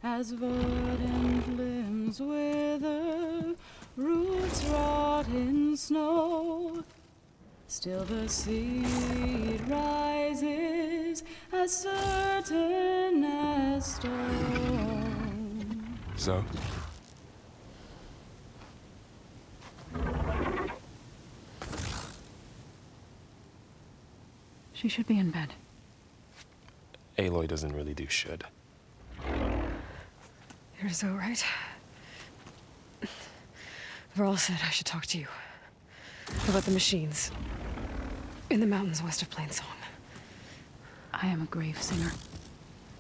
As verdant limbs wither, roots rot in snow, still the seed rises as certain as stone. Zoe? She should be in bed. Aloy doesn't really do should. You're Zoe, right? Varl said I should talk to you. About the machines. In the mountains west of Plainsong. I am a grave singer.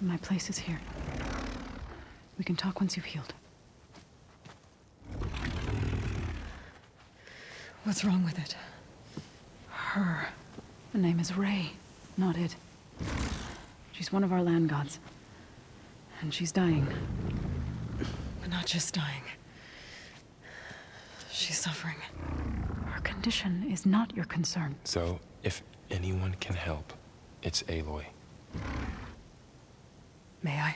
My place is here. We can talk once you've healed. What's wrong with it? Her. The name is Ray, not it. She's one of our land gods. And she's dying. But not just dying. She's suffering. Her condition is not your concern. So, if anyone can help, it's Aloy. May I?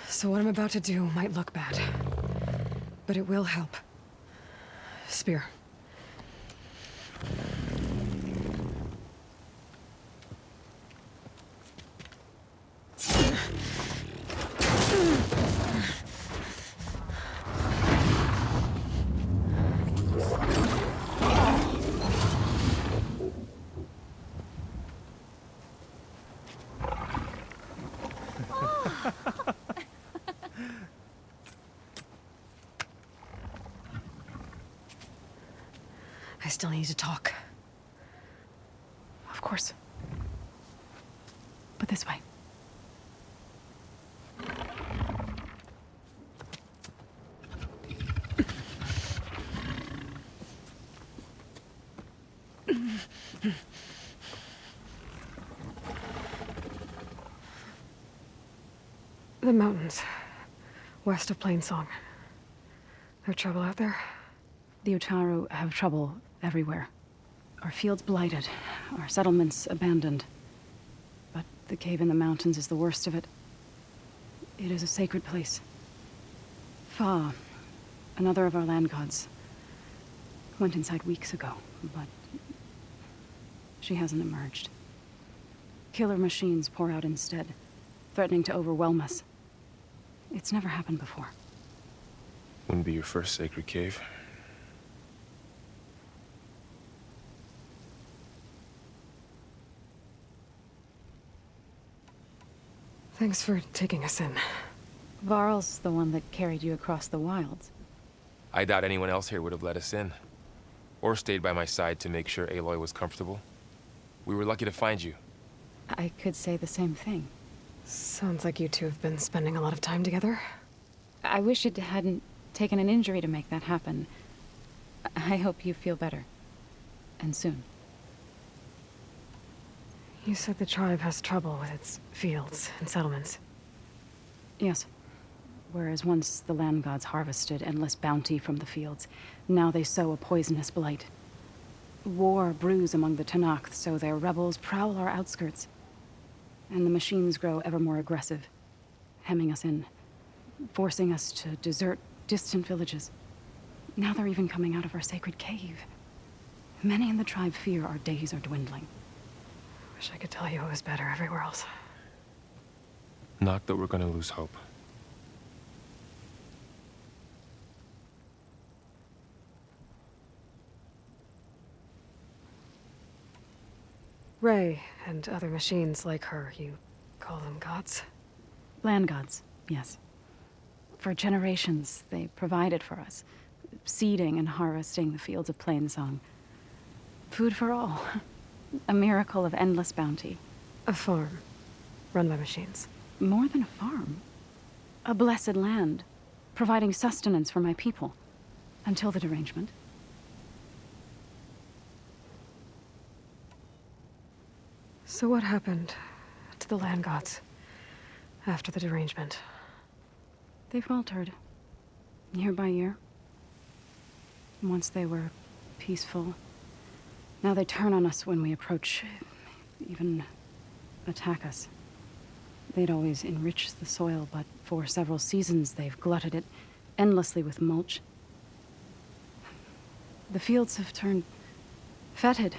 So what I'm about to do might look bad, but it will help. Spear. I still need to talk. Of course. But this way. The mountains. West of Plainsong. There trouble out there? The Utaru have trouble everywhere. Our fields blighted, our settlements abandoned. But the cave in the mountains is the worst of it. It is a sacred place. Fa, another of our land gods, went inside weeks ago, but she hasn't emerged. Killer machines pour out instead, threatening to overwhelm us. It's never happened before. Wouldn't be your first sacred cave. Thanks for taking us in. Varl's the one that carried you across the wilds. I doubt anyone else here would have let us in. Or stayed by my side to make sure Aloy was comfortable. We were lucky to find you. I could say the same thing. Sounds like you two have been spending a lot of time together. I wish it hadn't taken an injury to make that happen. I hope you feel better. And soon. You said the tribe has trouble with its fields and settlements. Yes. Whereas once the land gods harvested endless bounty from the fields, now they sow a poisonous blight. War brews among the Tenakth, so their rebels prowl our outskirts. And the machines grow ever more aggressive, hemming us in, forcing us to desert distant villages. Now they're even coming out of our sacred cave. Many in the tribe fear our days are dwindling. Wish I could tell you it was better everywhere else. Not that we're gonna lose hope. Ray and other machines like her, you call them gods? Land gods, yes. For generations, they provided for us, seeding and harvesting the fields of Plainsong. Food for all. A miracle of endless bounty. A farm, run by machines. More than a farm. A blessed land, providing sustenance for my people. Until the derangement. So what happened to the land gods after the derangement? They faltered, year by year. Once they were peaceful. Now they turn on us when we approach, even attack us. They'd always enriched the soil, but for several seasons they've glutted it endlessly with mulch. The fields have turned fetid.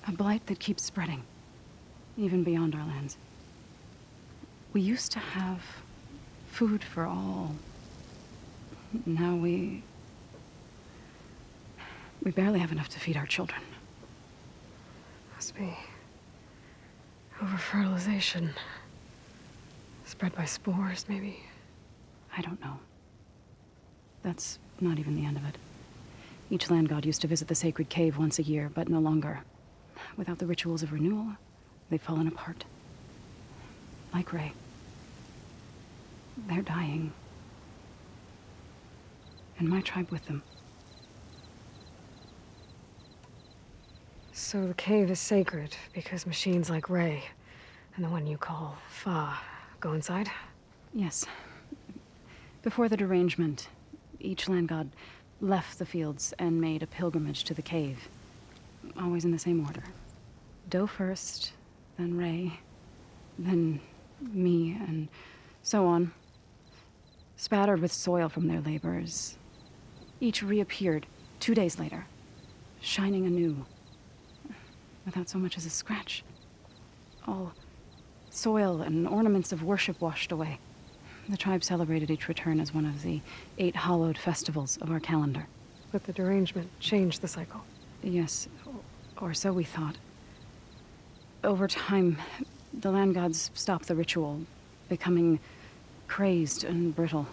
A blight that keeps spreading, even beyond our lands. We used to have food for all. Now we barely have enough to feed our children. Must be over-fertilization. Spread by spores, maybe? I don't know. That's not even the end of it. Each land god used to visit the sacred cave once a year, but no longer. Without the rituals of renewal, they've fallen apart. Like Ray. They're dying. And my tribe with them. So the cave is sacred because machines like Ray and the one you call Fa go inside? Yes. Before the derangement, each land god left the fields and made a pilgrimage to the cave. Always in the same order. Doe first, then Ray, then me, and so on. Spattered with soil from their labors. Each reappeared 2 days later, shining anew. Without so much as a scratch. All soil and ornaments of worship washed away. The tribe celebrated each return as one of the 8 hallowed festivals of our calendar. But the derangement changed the cycle. Yes, or so we thought. Over time, the land gods stopped the ritual, becoming crazed and brittle.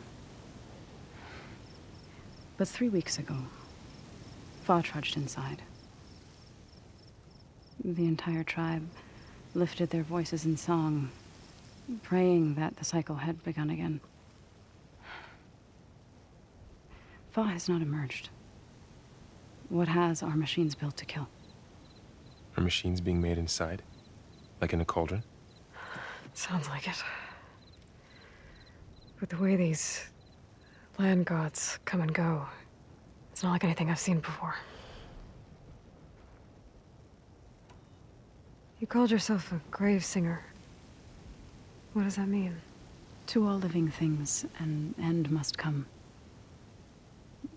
But 3 weeks ago, Fa trudged inside. The entire tribe lifted their voices in song, praying that the cycle had begun again. Fa has not emerged. What has are machines built to kill? Are machines being made inside? Like in a cauldron? Sounds like it. But the way these land gods come and go, it's not like anything I've seen before. You called yourself a grave singer. What does that mean? To all living things, an end must come.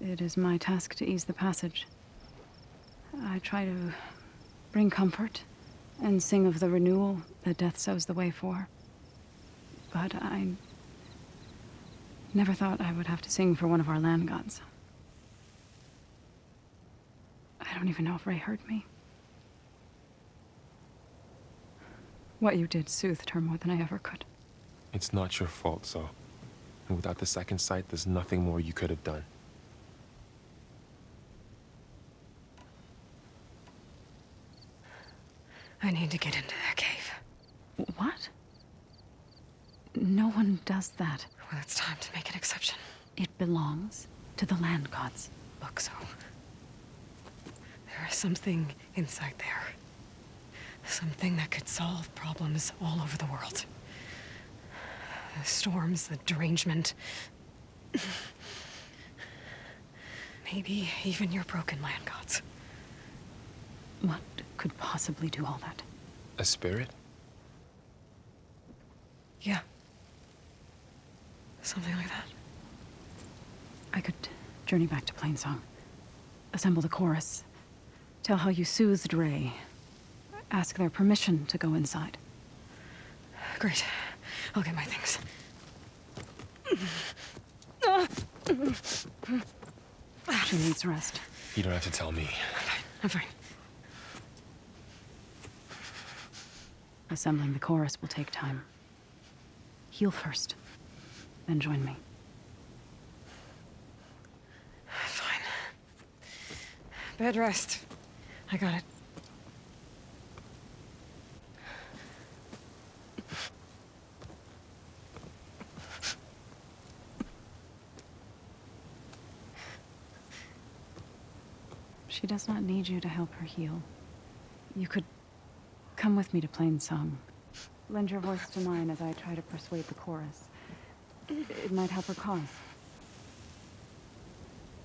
It is my task to ease the passage. I try to bring comfort and sing of the renewal that death sows the way for. But I never thought I would have to sing for one of our land gods. I don't even know if Ray heard me. What you did soothed her more than I ever could. It's not your fault, Zoe. And without the second sight, there's nothing more you could have done. I need to get into that cave. What? No one does that. Well, it's time to make an exception. It belongs to the land gods. Look, Zoe. There is something inside there. Something that could solve problems all over the world. The storms, the derangement. Maybe even your broken land gods. What could possibly do all that? A spirit? Yeah. Something like that. I could journey back to Plainsong. Assemble the chorus. Tell how you soothed Ray. Ask their permission to go inside. Great. I'll get my things. She needs rest. You don't have to tell me. I'm fine. Assembling the chorus will take time. Heal first, then join me. Fine. Bed rest. I got it. She does not need you to help her heal. You could come with me to Plainsong. Lend your voice to mine as I try to persuade the chorus. It might help her cause.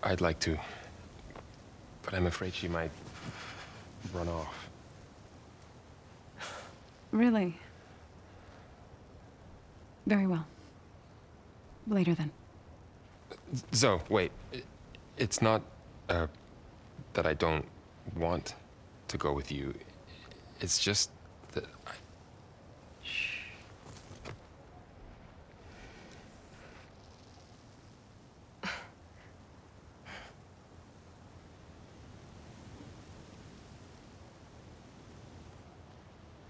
I'd like to. But I'm afraid she might run off. Really? Very well. Later then. Zoe, wait. It's not, that I don't want to go with you. It's just that I... Shh.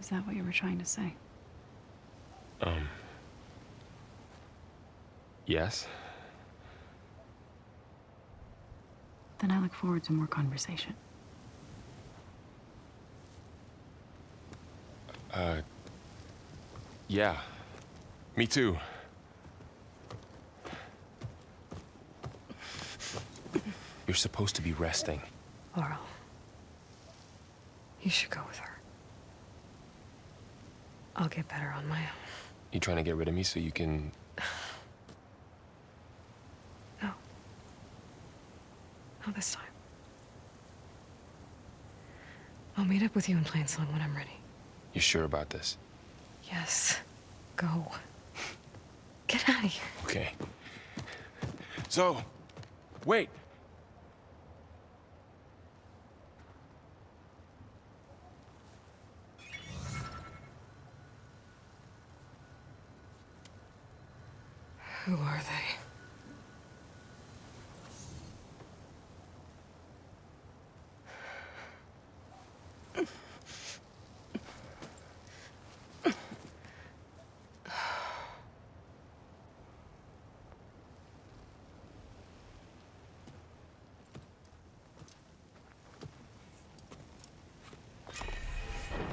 Is that what you were trying to say? Yes? Then I look forward to more conversation. Yeah. Me too. You're supposed to be resting. Laurel. You should go with her. I'll get better on my own. You trying to get rid of me so you can... No. Not this time. I'll meet up with you in Plainsong when I'm ready. You sure about this? Yes. Go. Get out of here. Okay. Zoe, wait! Who are they?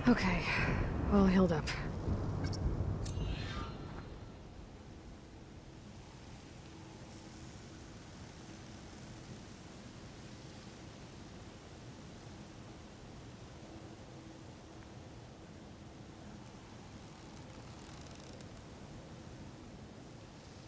Okay, all healed up.